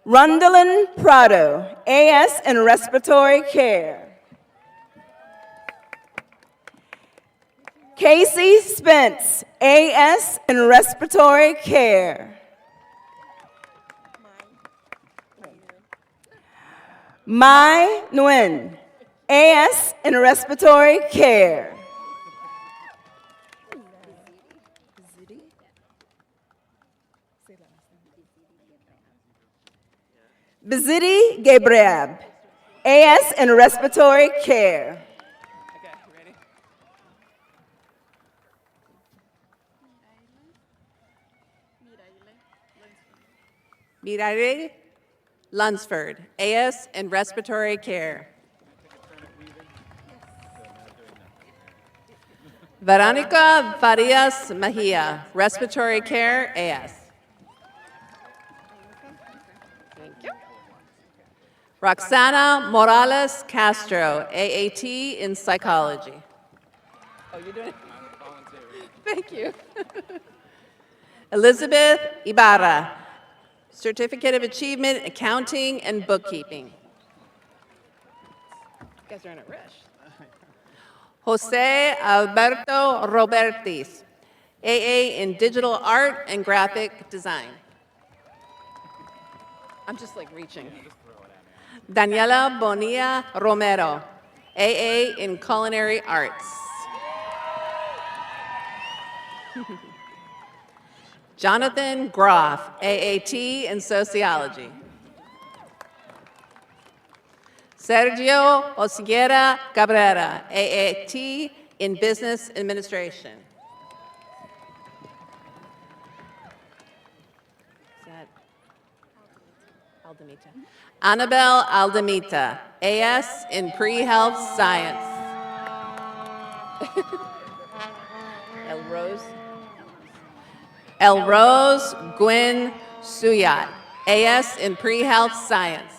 Rondalyn Prado, AS in Respiratory Care. Casey Spence, AS in Respiratory Care. Mai Nguyen, AS in Respiratory Care. Bizidi Gabriab, AS in Respiratory Care. Miraire Lunsford, AS in Respiratory Care. Veronica Farias Mejia, Respiratory Care, AS. Thank you. Roxana Morales Castro, AAT in Psychology. Oh, you're doing it? Thank you. Elizabeth Ibarra, Certificate of Achievement, Accounting and Bookkeeping. You guys are in a rush. Jose Alberto Robertis, AA in Digital Art and Graphic Design. I'm just like reaching. Daniela Bonilla Romero, AA in Culinary Arts. Jonathan Groff, AAT in Sociology. Sergio Osiguera Cabrera, AAT in Business Administration. Is that Aldemita? Annabelle Aldemita, AS in Pre-Health Science. Elrose Gwyn Suyat, AS in Pre-Health Science.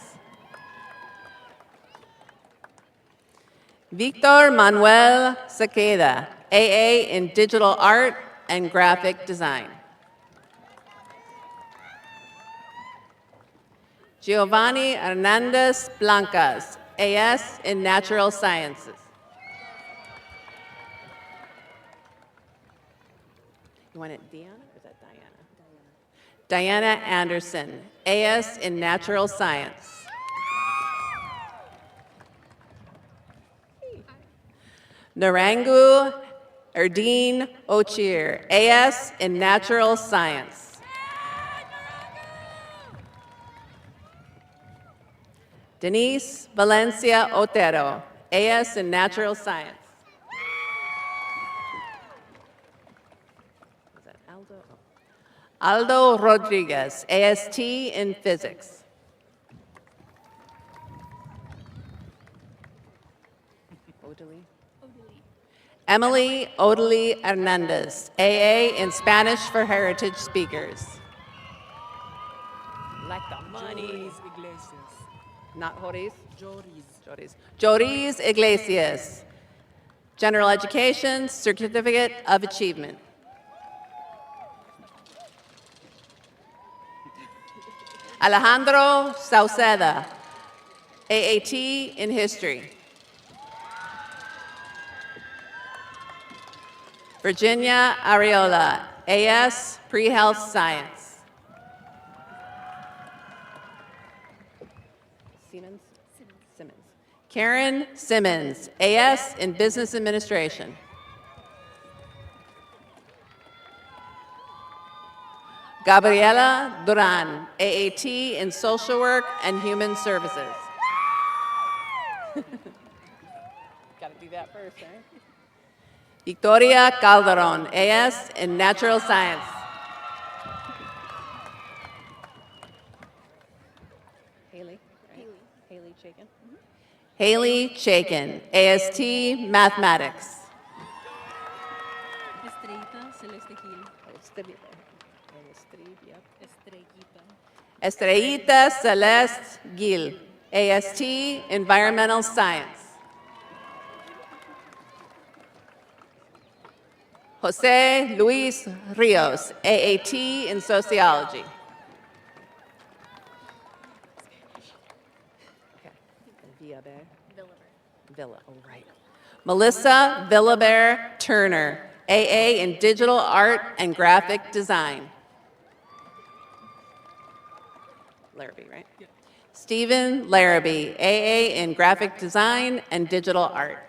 Victor Manuel Sequeda, AA in Digital Art and Graphic Design. Giovanni Hernandez Blancas, AS in Natural Sciences. You want it Deanna or is that Diana? Diana Anderson, AS in Natural Science. Narangu Erdine Ochir, AS in Natural Science. Denise Valencia Otero, AS in Natural Science. Is that Aldo? Aldo Rodriguez, AST in Physics. Emily Odalie Hernandez, AA in Spanish for Heritage Speakers. Like the money. Not Joris? Joris. Joris Iglesias, General Education, Certificate of Achievement. Alejandro Sauceda, AAT in History. Virginia Ariola, AS, Pre-Health Science. Simmons? Simmons. Karen Simmons, AS in Business Administration. Gabriela Duran, AAT in Social Work and Human Services. Gotta do that first, right? Victoria Calderon, AS in Natural Science. Haley, right? Haley Chaikin. Haley Chaikin, AST Mathematics. Estrellita Celeste Gil, AST Environmental Science. Jose Luis Rios, AAT in Sociology. Villa, oh right. Melissa Villabert Turner, AA in Digital Art and Graphic Design. Larrabee, right? Yeah. Stephen Larrabee, AA in Graphic Design and Digital Art.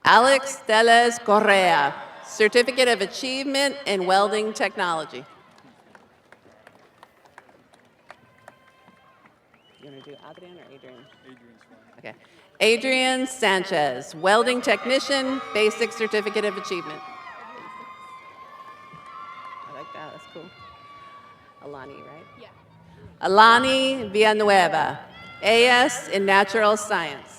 Alex Teles Correa, Certificate of Achievement in Welding Technology. You want to do Adrian or Adrian? Adrian's fine. Okay. Adrian Sanchez, Welding Technician, Basic Certificate of Achievement. I like that, that's cool. Alani, right? Yeah. Alani Villanueva, AS in Natural Science.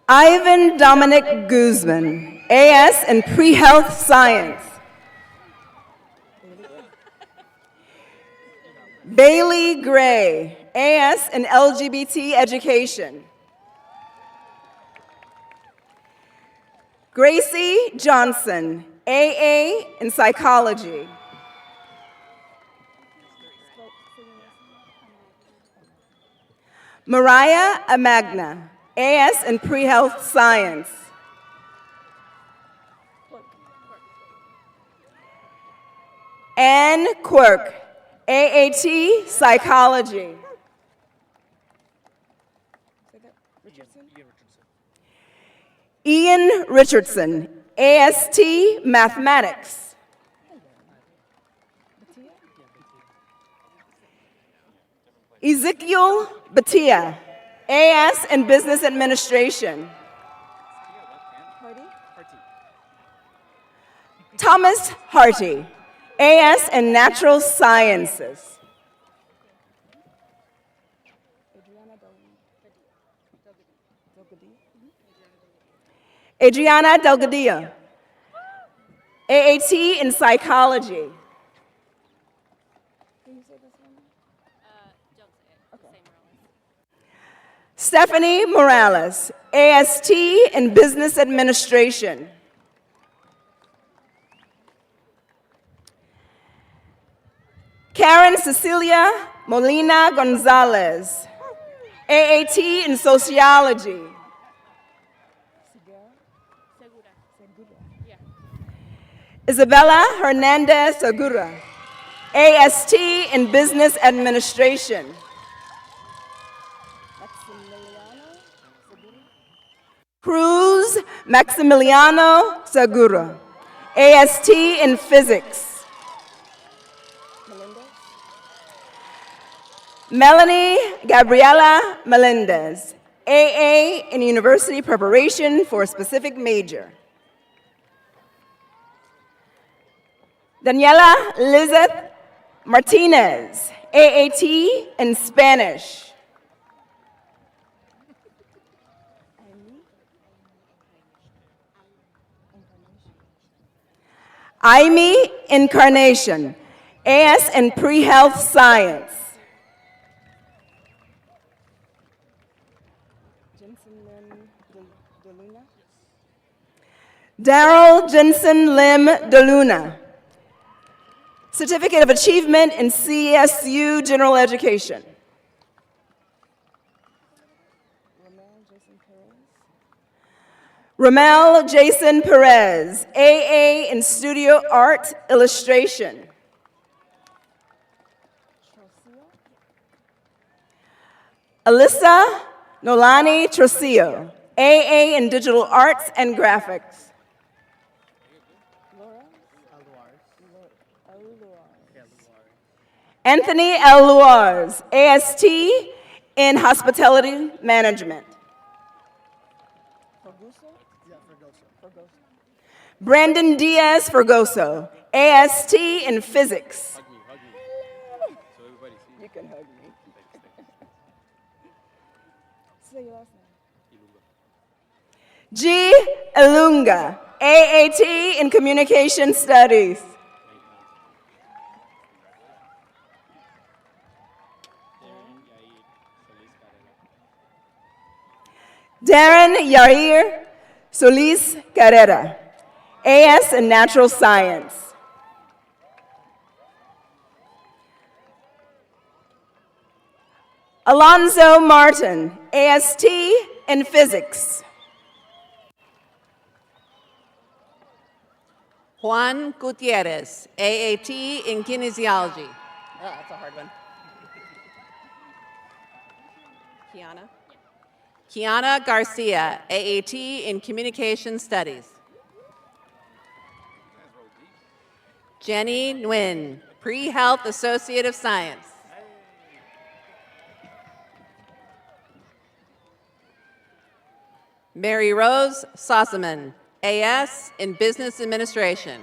Ivan Dominic Guzman, AS in Pre-Health Science. Bailey Gray, AS in LGBT Education. Gracie Johnson, AA in Psychology. Mariah Amagna, AS in Pre-Health Science. Ann Quirk, AAT Psychology. Ian Richardson, AST Mathematics. Ezekiel Batia, AS in Business Administration. Thomas Harty, AS in Natural Sciences. Adriana Delgadillo, AAT in psychology. Stephanie Morales, AST in business administration. Karen Cecilia Molina Gonzalez, AAT in sociology. Isabella Hernandez Segura, AST in business administration. Cruz Maximiliano Segura, AST in physics. Melanie Gabriela Melendez, AA in university preparation for a specific major. Daniela Lizeth Martinez, AAT in Spanish. Aimee Incarnation, AS in pre-health science. Daryl Jensen Lim DeLuna, Certificate of Achievement in CSU General Education. Ramel Jason Perez, AA in Studio Art Illustration. Alyssa Nolani Trujillo, AA in Digital Arts and Graphics. Anthony L. Luars, AST in Hospitality Management. Brandon Diaz Fergoso, AST in Physics. You can hug me. Say your last name. G. Ilunga, AAT in Communication Studies. Darren Yair Solis Carrera, AS in Natural Science. Alonzo Martin, AST in Physics. Juan Gutierrez, AAT in Kinesiology. Oh, that's a hard one. Kiana Garcia, AAT in Communication Studies. Jenny Nguyen, Pre-Health Associate of Science. Mary Rose Sossaman, AS in Business Administration.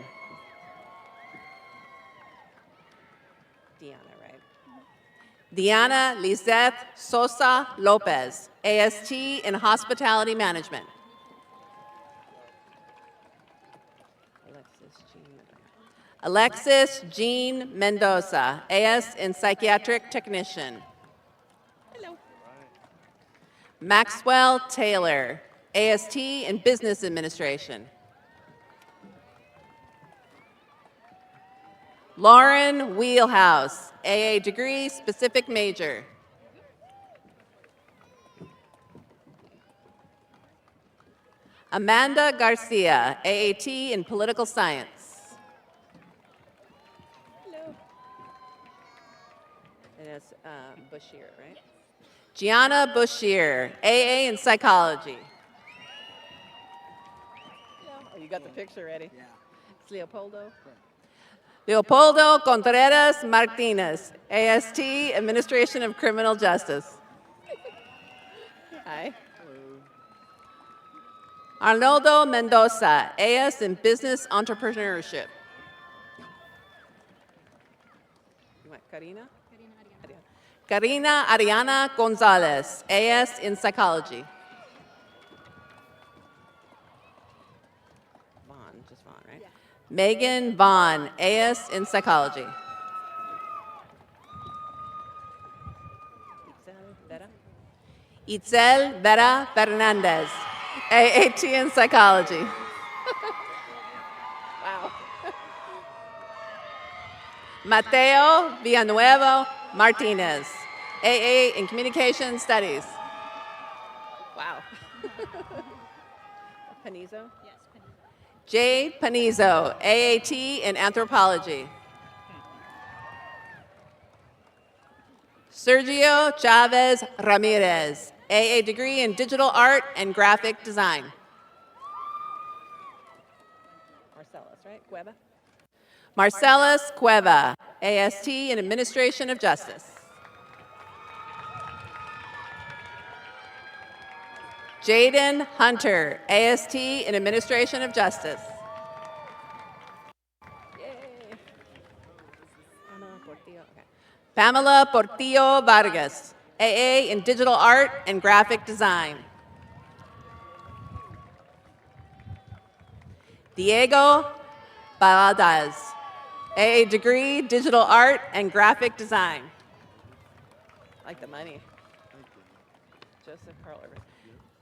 Diana Lizeth Sosa Lopez, AST in Hospitality Management. Alexis Jean Mendoza, AS in Psychiatric Technician. Hello. Maxwell Taylor, AST in Business Administration. Lauren Wheelhouse, AA degree, specific major. Amanda Garcia, AAT in Political Science. Hello. And it's Bashir, right? Gianna Bashir, AA in Psychology. Hello. Oh, you got the picture ready? Yeah. It's Leopoldo. Leopoldo Contreras Martinez, AST, Administration of Criminal Justice. Hi. Hello. Arnoldo Mendoza, AS in Business Entrepreneurship. You want Karina? Karina Ariana Gonzalez, AS in Psychology. Megan Vaughn, AS in Psychology. Itzel Vera Fernandez, AAT in Psychology. Wow. Mateo Villanueva Martinez, AA in Communication Studies. Wow. Panizo? Yes, Panizo. Jade Panizo, AAT in Anthropology. Sergio Chavez Ramirez, AA degree in Digital Art and Graphic Design. Marcellus, right? Cueva? Marcellus Cueva, AST in Administration of Justice. Jaden Hunter, AST in Administration of Justice. Yay. Pamela Portillo Vargas, AA in Digital Art and Graphic Design. Diego Baladas, AA degree, Digital Art and Graphic Design. I like the money.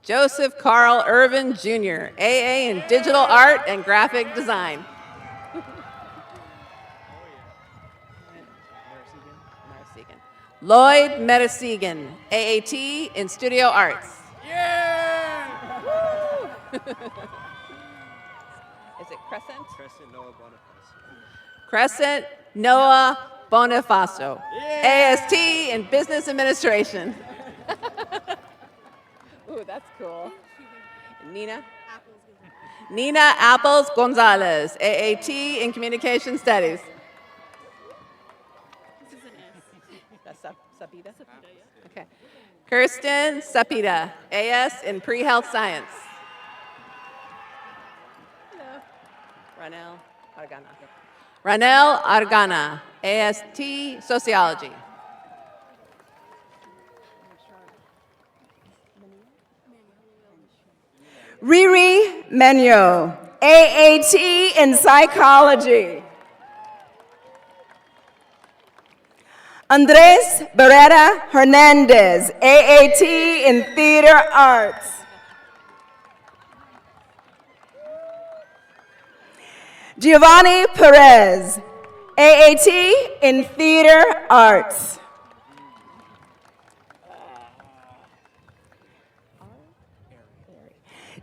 Joseph Carl Irvin Jr., AA in Digital Art and Graphic Design. Lloyd Metasegan, AAT in Studio Arts. Yeah! Is it Crescent? Crescent Noah Bonifacio. Crescent Noah Bonifacio, yeah! AST in Business Administration. Ooh, that's cool. Nina? Nina Apples Gonzalez, AAT in Communication Studies. That's Sapita? Okay. Kirsten Sapita, AS in Pre-Health Science. Hello. Ranel Argana. Ranel Argana, AST Sociology. Riri Menyo, AAT in Psychology. Andres Beretta Hernandez, AAT in Theater Arts. Giovanni Perez, AAT in Theater Arts.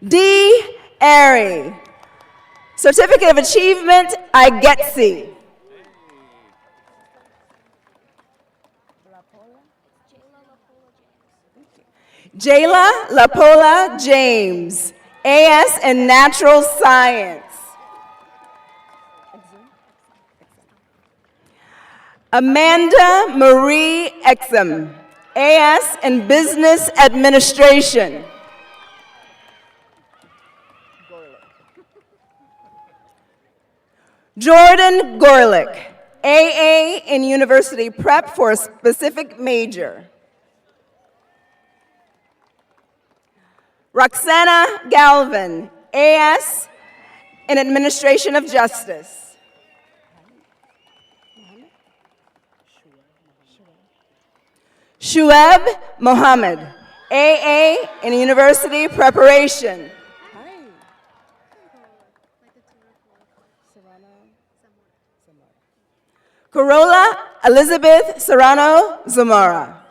D. Airy, Certificate of Achievement, IGETC. Jayla Lapola James, AS in Natural Science. Amanda Marie Exum, AS in Business Administration. Jordan Gorlick, AA in University Prep for a specific major. Roxana Galvin, AS in Administration of Justice. Shuaib Mohammed, AA in University Preparation. Corolla Elizabeth Serrano Zamora,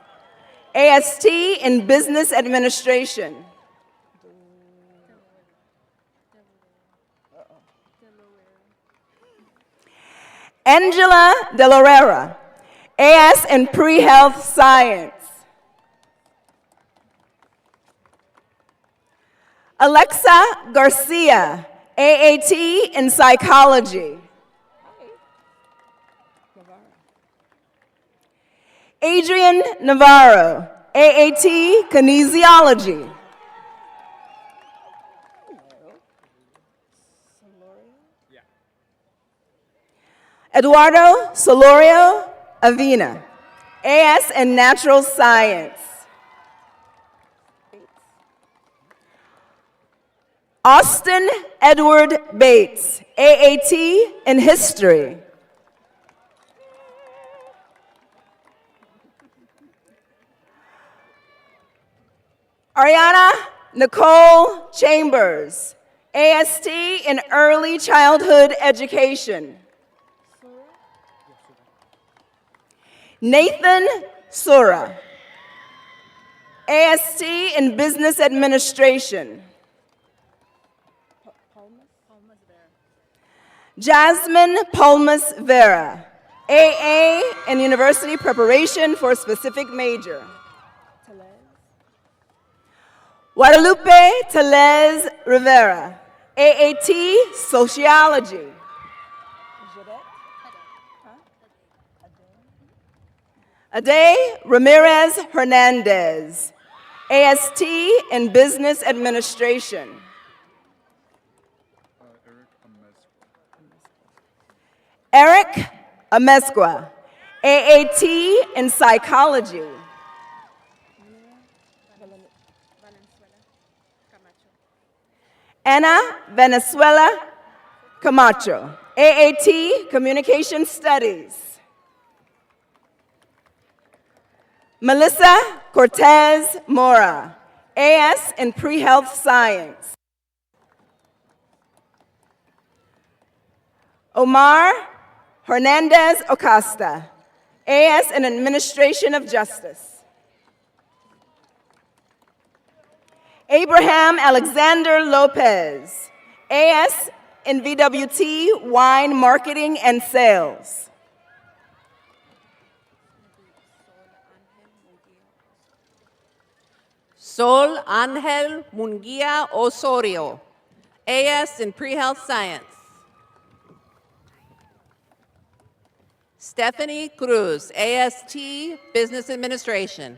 AST in Business Administration. Angela De Lorera, AS in Pre-Health Science. Alexa Garcia, AAT in Psychology. Adrian Navarro, AAT Kinesiology. Eduardo Solorio Avina, AS in Natural Science. Austin Edward Bates, AAT in History. Ariana Nicole Chambers, AST in Early Childhood Education. Nathan Sura, AST in Business Administration. Jasmine Palmas Vera, AA in University Preparation for a Specific Major. Guadalupe Telez Rivera, AAT Sociology. Ade Ramirez Hernandez, AST in Business Administration. Eric Amezcua, AAT in Psychology. Ana Venezuela Camacho, AAT Communication Studies. Melissa Cortez Mora, AS in Pre-Health Science. Omar Hernandez Acosta, AS in Administration of Justice. Abraham Alexander Lopez, AS in VWT Wine Marketing and Sales. Sol Angel Munguia Osorio, AS in Pre-Health Science. Stephanie Cruz, AST Business Administration.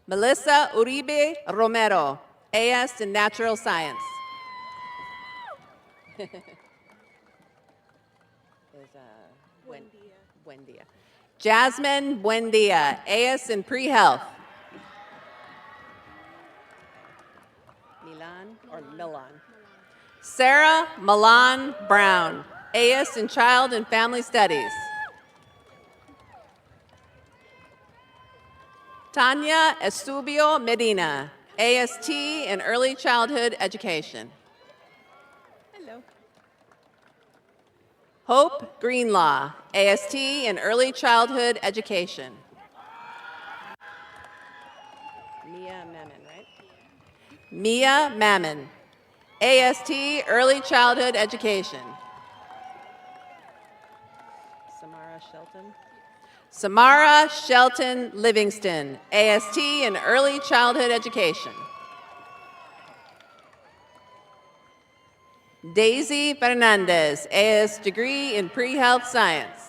Melissa Uribe Romero, AS in Natural Science. Buendia. Jasmine Buendia, AS in Pre-Health. Milan. Sarah Milan Brown, AS in Child and Family Studies. Tanya Estubio Medina, AST in Early Childhood Education. Hello. Hope Greenlaw, AST in Early Childhood Education. Mia Mammon, right? Mia Mammon, AST Early Childhood Education. Samara Shelton Livingston, AST in Early Childhood Education. Daisy Fernandez, AS degree in Pre-Health Science.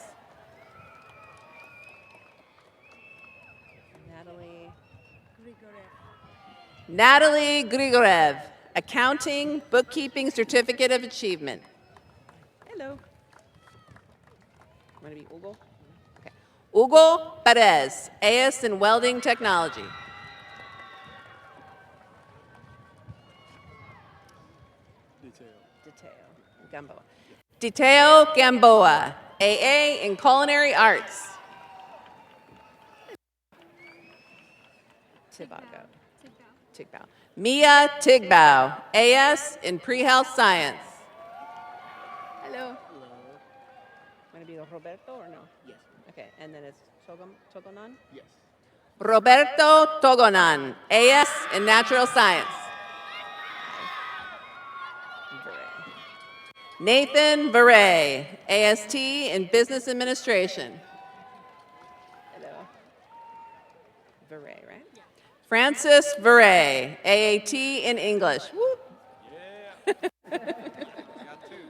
Natalie Grigorev, Accounting, Bookkeeping Certificate of Achievement. Hello. Want to be Hugo? Okay. Hugo Perez, AS in Welding Technology. Diteo Gamboa, AA in Culinary Arts. Tigbao. Mia Tigbao, AS in Pre-Health Science. Hello. Want to be Roberto or no? Yes. Okay, and then it's Togonan? Yes. Roberto Togonan, AS in Natural Science. Nathan Veray, AST in Business Administration. Hello. Veray, right? Yeah. Francis Veray, AAT in English. Woo. Yeah. Got two.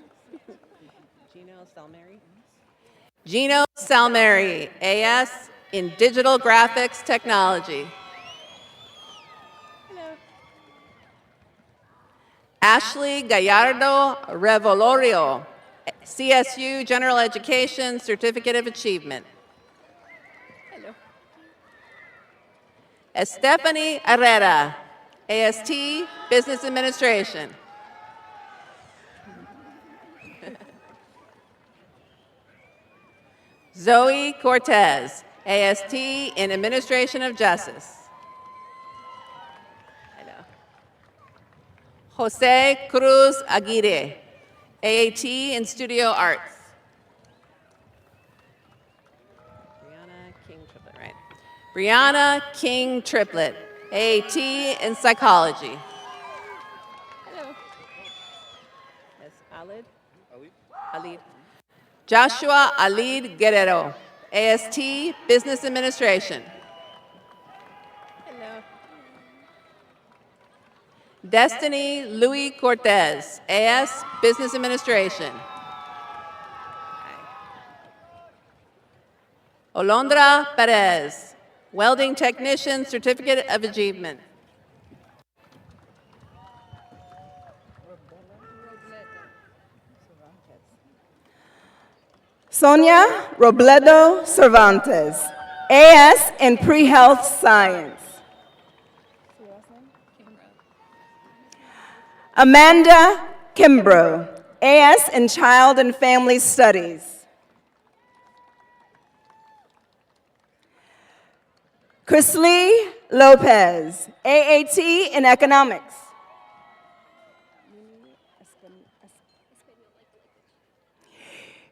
Gino Salmeri, AS in Digital Graphics Technology. Ashley Gallardo Revolorio, CSU General Education Certificate of Achievement. Hello. Stephanie Herrera, AST, Business Administration. Zoe Cortez, AST in Administration of Justice. Hello. Jose Cruz Aguirre, AAT in Studio Arts. Brianna King Triplet, right? Brianna King Triplet, AAT in Psychology. Hello. Yes, Alid? Alid. Joshua Alid Guerrero, AST, Business Administration. Hello. Destiny Louis Cortez, AS, Business Administration. Olondra Perez, Welding Technician, Certificate of Achievement. Sonia Robledo Cervantes, AS in Pre-Health Science. Amanda Kimbrough, AS in Child and Family Studies. Chrisley Lopez, AAT in Economics.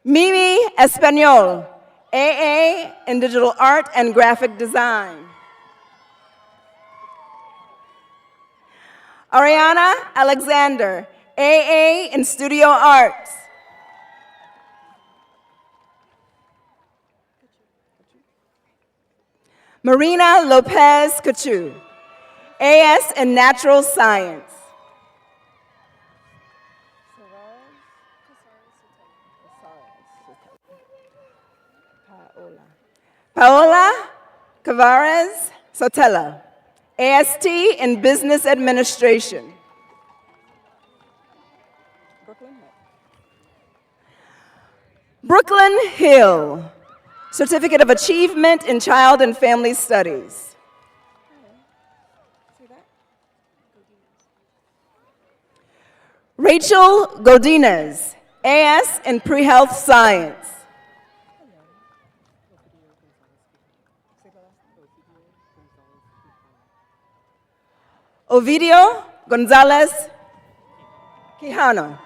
Mimi Espanol, AA in Digital Art and Graphic Design. Ariana Alexander, AA in Studio Arts. Marina Lopez Cachu, AS in Natural Science. Paola Cavares Sotelo, AST in Business Administration. Brooklyn Hill, Certificate of Achievement in Child and Family Studies. Rachel Godinez, AS in Pre-Health Science. Ovidio Gonzalez Quijano,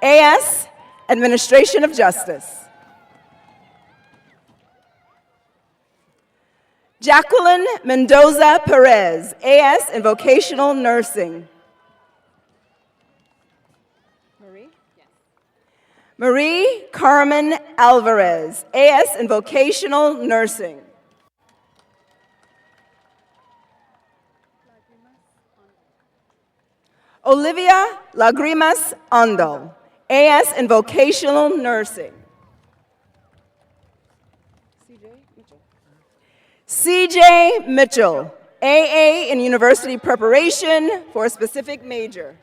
AS, Administration of Justice. Jacqueline Mendoza Perez, AS in Vocational Nursing. Marie Carmen Alvarez, AS in Vocational Nursing. Olivia Lagrimas Ondo, AS in Vocational Nursing. CJ Mitchell, AA in University Preparation for a specific major.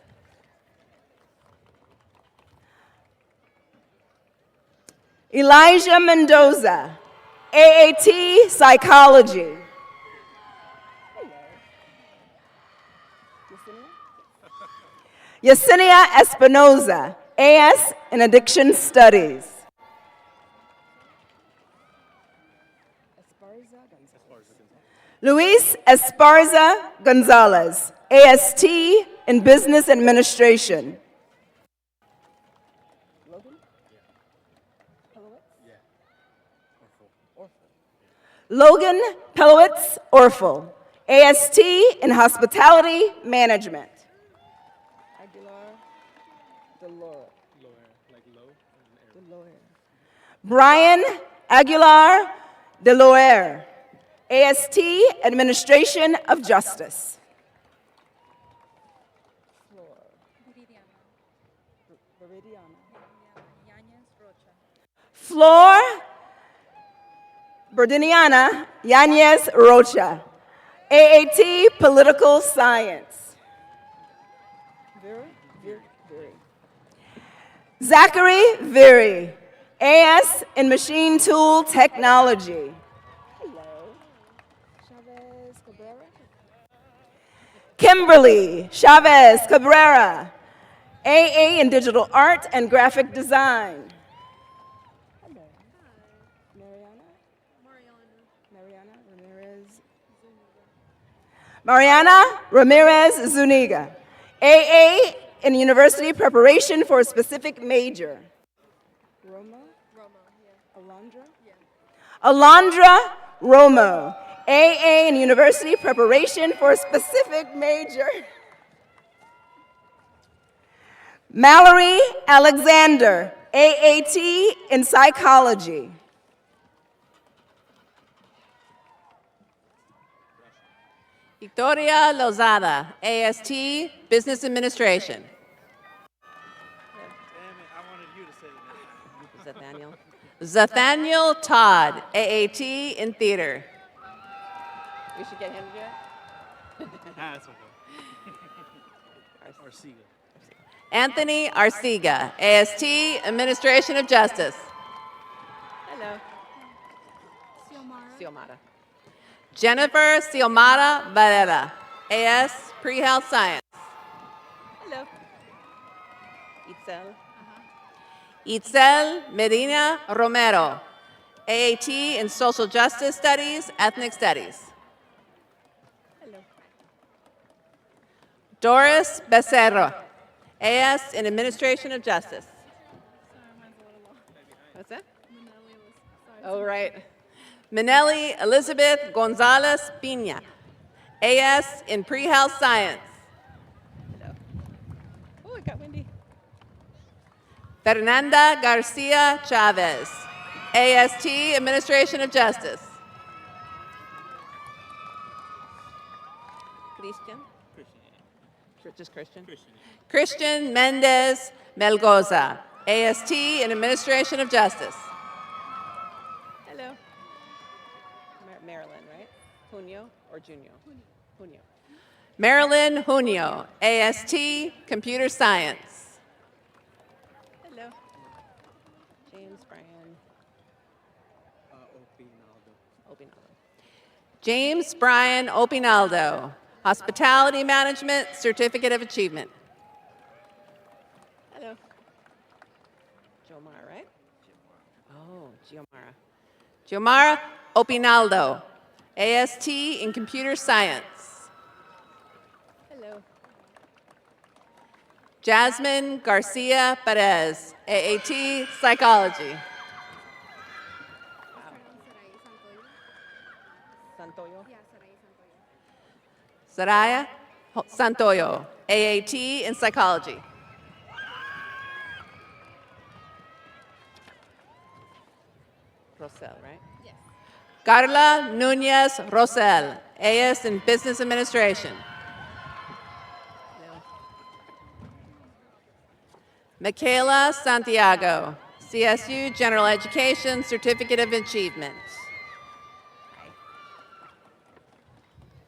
Elijah Mendoza, AAT Psychology. Yesenia Espinoza, AS in Addiction Studies. Luis Esparza Gonzalez, AST in Business Administration. Logan Pelowitz Orfel, AST in Hospitality Management. Brian Aguilar Deloer, AST Administration of Justice. Flor Berdiniana Yanez Rocha, AAT Political Science. Zachary Viri, AS in Machine Tool Technology. Hello. Chavez Cabrera. Kimberly Chavez Cabrera, AA in Digital Art and Graphic Design. Mariana Ramirez Zuniga, AA in University Preparation for a Specific Major. Alondra Romo, AA in University Preparation for a Specific Major. Mallory Alexander, AAT in Psychology. Victoria Lozada, AST, Business Administration. Damn it, I wanted you to say that. Zathaniel. Zathaniel Todd, AAT in Theater. We should get him to do it. That's okay. Arcega. Anthony Arcega, AST, Administration of Justice. Hello. Xiomara. Jennifer Xiomara Varela, AS, Pre-Health Science. Hello. Itzel Medina Romero, AAT in Social Justice Studies, Ethnic Studies. Hello. Doris Becerro, AS in Administration of Justice. What's that? Oh, right. Minelli Elizabeth Gonzalez Pina, AS in Pre-Health Science. Hello. Oh, it got windy. Fernanda Garcia Chavez, AST, Administration of Justice. Christian? Just Christian? Christian Mendez Melgoza, AST, in Administration of Justice. Hello. Marilyn, right? Junio or Junio? Junio. Marilyn Junio, AST, Computer Science. Hello. James Bryan. Opinaldo. James Bryan Opinaldo, Hospitality Management, Certificate of Achievement. Hello. Jomar, right? Oh, Giomara. Giomara Opinaldo, AST in Computer Science. Hello. Jasmine Garcia Perez, AAT Psychology. Santoyo? Saraya Santoyo, AAT in Psychology. Rosell, right? Yes. Carla Nunez Rosell, AS in Business Administration. No. Michaela Santiago, CSU General Education Certificate of Achievement.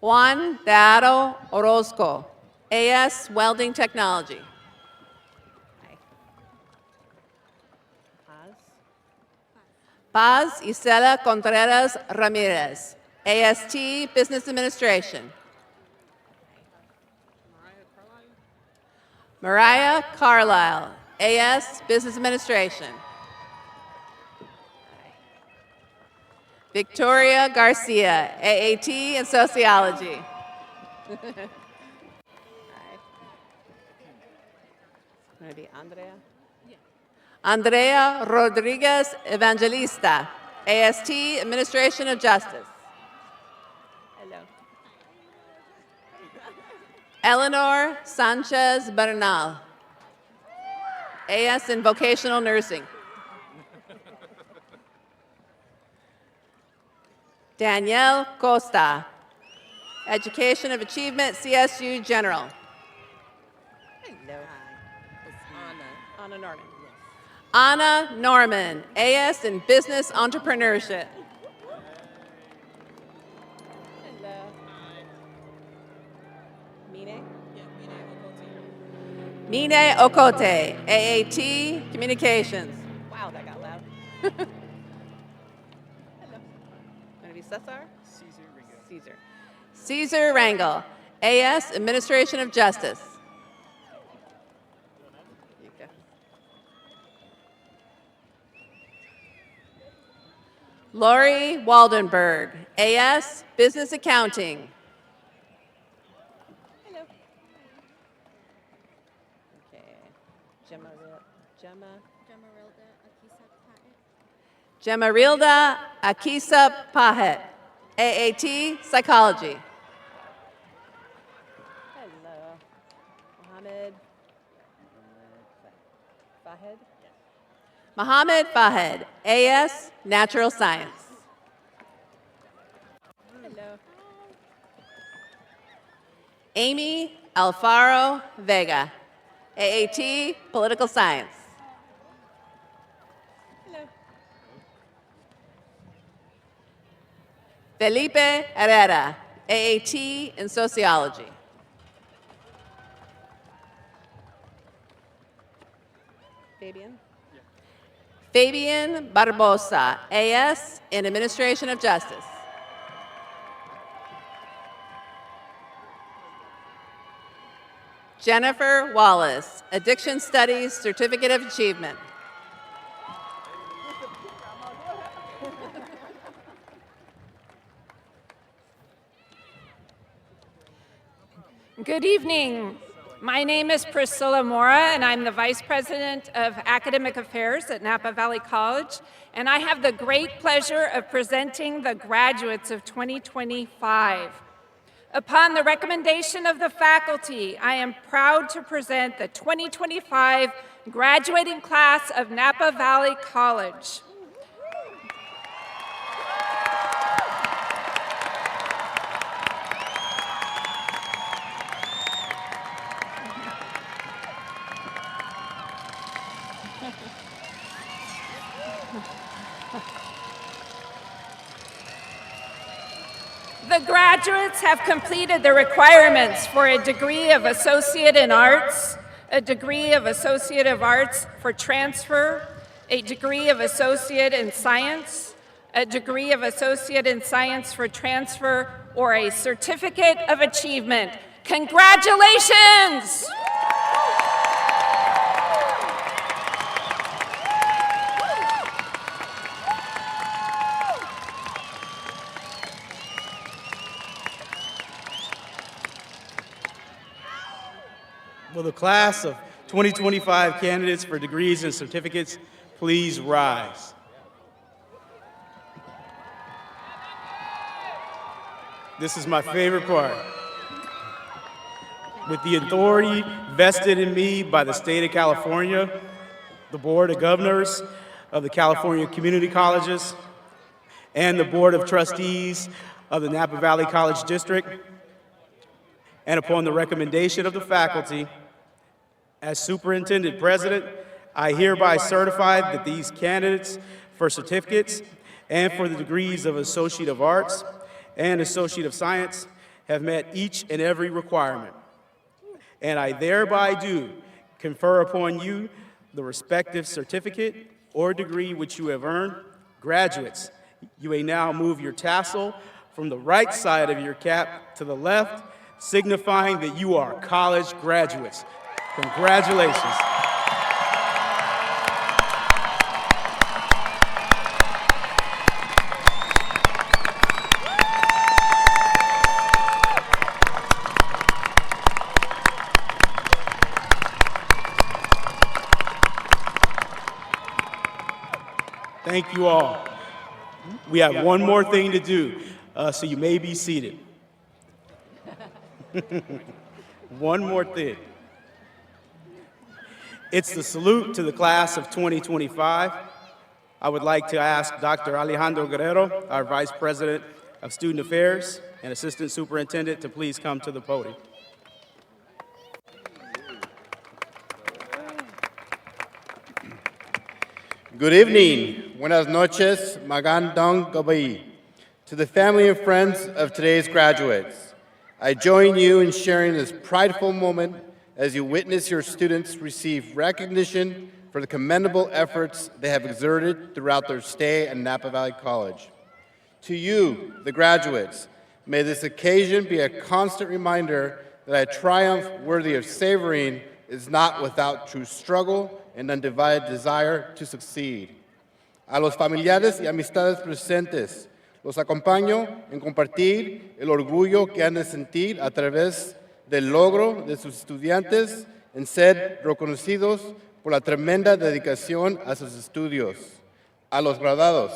Juan Daro Orozco, AS Welding Technology. Paz Isela Contreras Ramirez, AST Business Administration. Mariah Carlisle, AS Business Administration. Victoria Garcia, AAT in Sociology. Maybe Andrea? Andrea Rodriguez Evangelista, AST Administration of Justice. Hello. Eleanor Sanchez Bernal, AS in Vocational Nursing. Danielle Costa, Education of Achievement, CSU General. Hello. Anna Norman. Anna Norman, AS in Business Entrepreneurship. Hello. Mine? Mine Okote, AAT Communications. Wow, that got loud. Hello. Going to be Cesar? Caesar Rangel, A.S. Administration of Justice. Lori Waldenberg, A.S. Business Accounting. Hello. Okay. Gemarilda Akisa Pahet, AAT Psychology. Hello. Mohammed Fahed? Mohammed Fahed, AS Natural Science. Hello. Amy Alfaro Vega, AAT Political Science. Hello. Felipe Herrera, AAT in Sociology. Fabian? Fabian Barbosa, AS in Administration of Justice. Jennifer Wallace, Addiction Studies Certificate of Achievement. Good evening. My name is Priscilla Mora, and I'm the Vice President of Academic Affairs at Napa Valley College, and I have the great pleasure of presenting the graduates of 2025. Upon the recommendation of the faculty, I am proud to present the 2025 graduating class of Napa Valley College. The graduates have completed the requirements for a degree of Associate in Arts, a degree of Associate of Arts for transfer, a degree of Associate in Science, a degree of Associate in Science for transfer, or a Certificate of Achievement. Congratulations! Will the class of 2025 candidates for degrees and certificates please rise? This is my favorite part. With the authority vested in me by the state of California, the Board of Governors of the California Community Colleges, and the Board of Trustees of the Napa Valley College District, and upon the recommendation of the faculty, as Superintendent President, I hereby certify that these candidates for certificates and for the degrees of Associate of Arts and Associate of Science have met each and every requirement. And I thereby do confer upon you the respective certificate or degree which you have earned. Graduates, you may now move your tassel from the right side of your cap to the left, signifying that you are college graduates. Congratulations. Thank you all. We have one more thing to do, so you may be seated. One more thing. It's the salute to the class of 2025. I would like to ask Dr. Alejandro Guerrero, our Vice President of Student Affairs and Assistant Superintendent, to please come to the podium. Good evening. Buenas noches. Magandang gabi. To the family and friends of today's graduates, I join you in sharing this prideful moment as you witness your students receive recognition for the commendable efforts they have exerted throughout their stay at Napa Valley College. To you, the graduates, May this occasion be a constant reminder that a triumph worthy of savoring is not without true struggle and undivided desire to succeed. A los familiares y amistades presentes, los acompaño en compartir el orgullo que han de sentir a través del logro de sus estudiantes en ser reconocidos por la tremenda dedicación a sus estudios. A los graduados,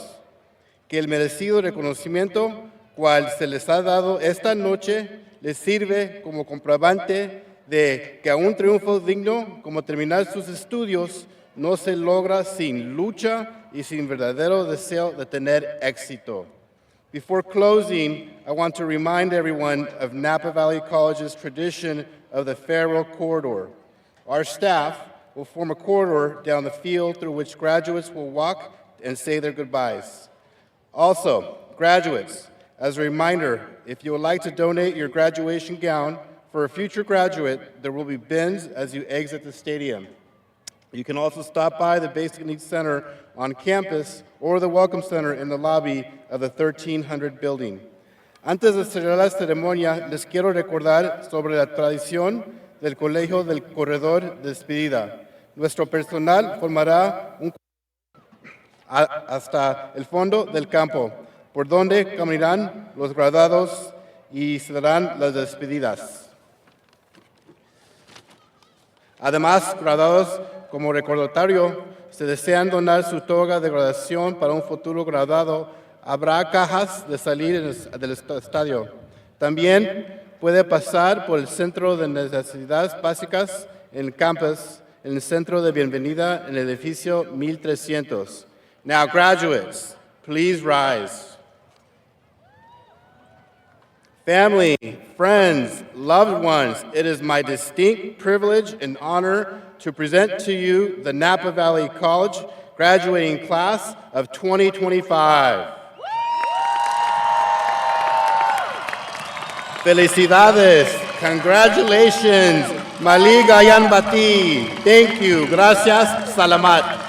que el merecido reconocimiento cual se les ha dado esta noche les sirve como comprobante de que a un triunfo digno como terminar sus estudios no se logra sin lucha y sin verdadero deseo de tener éxito. Before closing, I want to remind everyone of Napa Valley College's tradition of the farewell corridor. Our staff will form a corridor down the field through which graduates will walk and say their goodbyes. Also, graduates, as a reminder, if you would like to donate your graduation gown for a future graduate, there will be bins as you exit the stadium. You can also stop by the Basic Needs Center on campus or the Welcome Center in the lobby of the 1300 building. Antes de cerrar la ceremonia, les quiero recordar sobre la tradición del Colegio del Corredor de Despedida. Nuestro personal formará un hasta el fondo del campo, por donde caminarán los graduados y se darán las despedidas. Además, graduados, como recordatorio, si desean donar su toga de graduación para un futuro graduado, habrá cajas de salir del estadio. También puede pasar por el Centro de Necesidades Básicas en el campus, en el Centro de Bienvenida en el edificio 1300. Now, graduates, please rise. Family, friends, loved ones, it is my distinct privilege and honor to present to you the Napa Valley College graduating class of 2025. Felicidades, congratulations, Mali Gayan Bati. Thank you, gracias, salamat.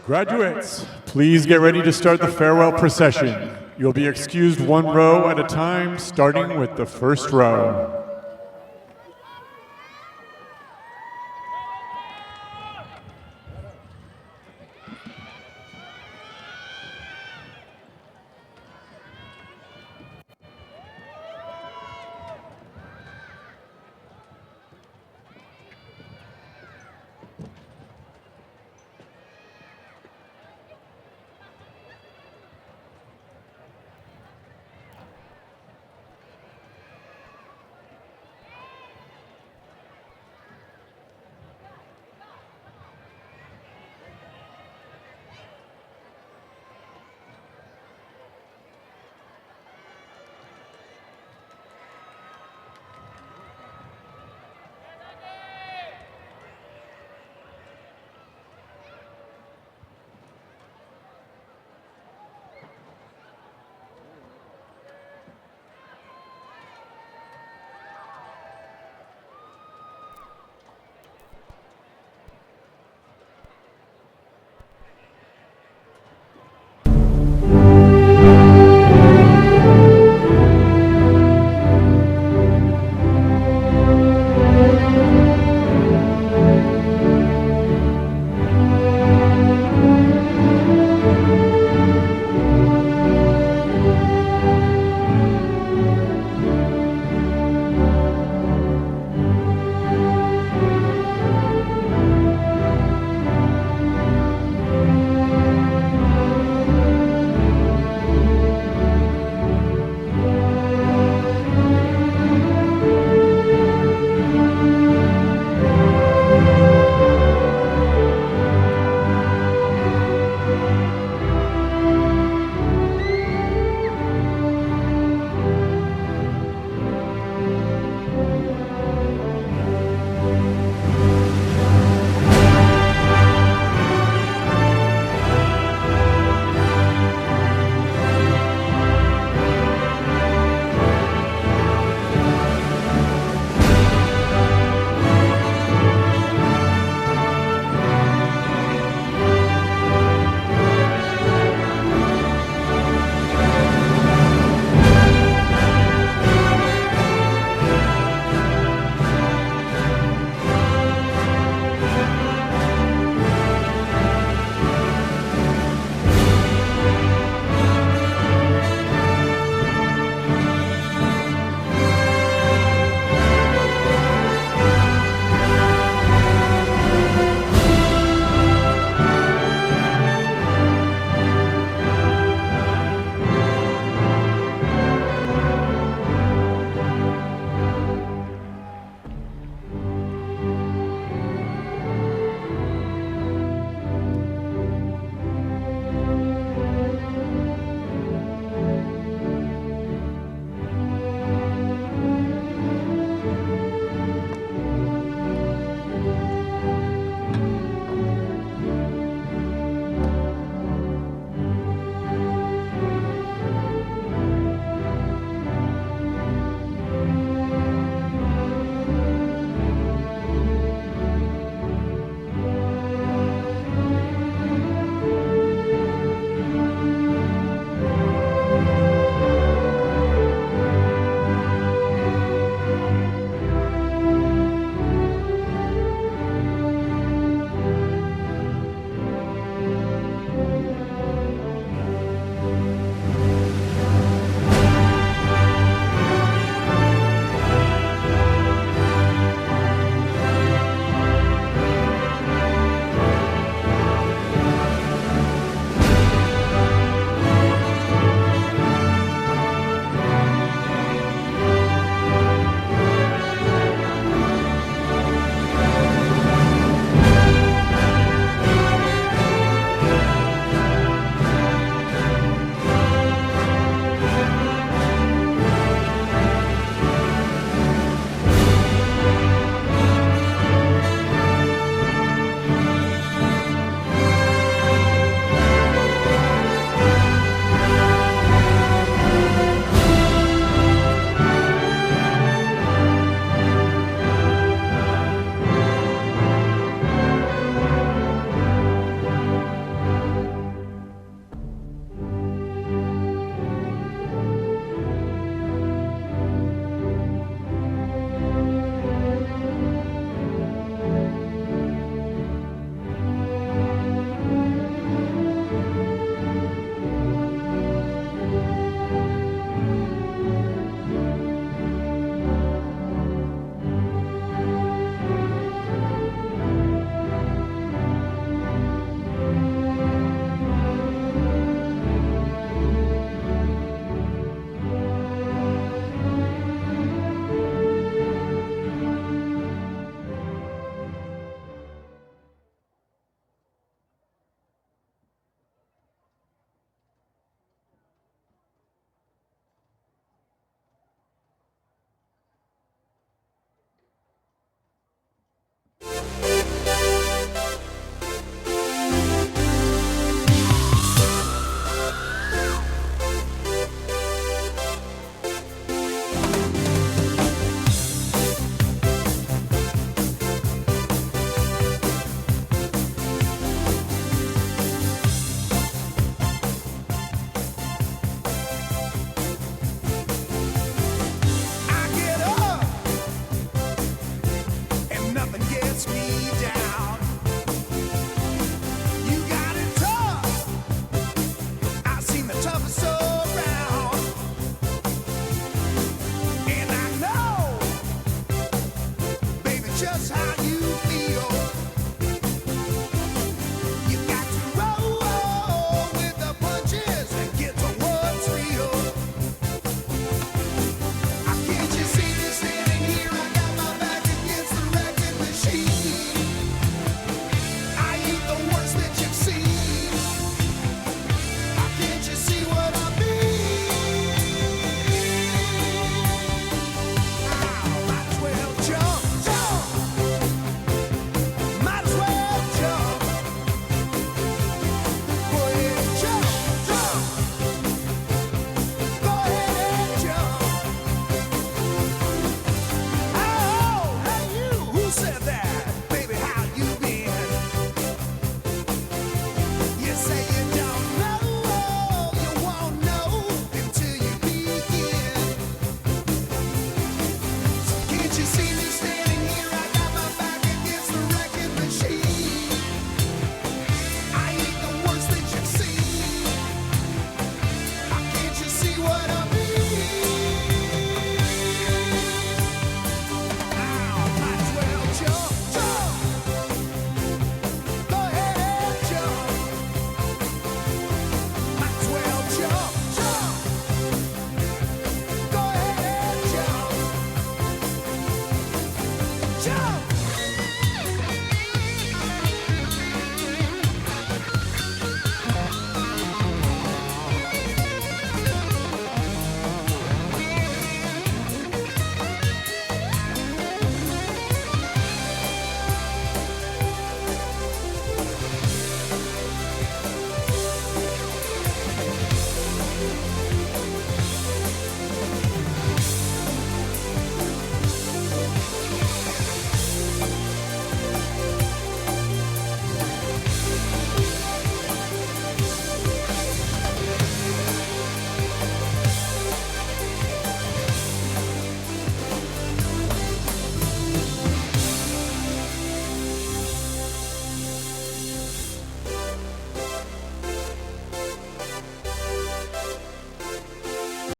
Graduates, please get ready to start the farewell procession. You'll be excused one row at a time, starting with the first row. you see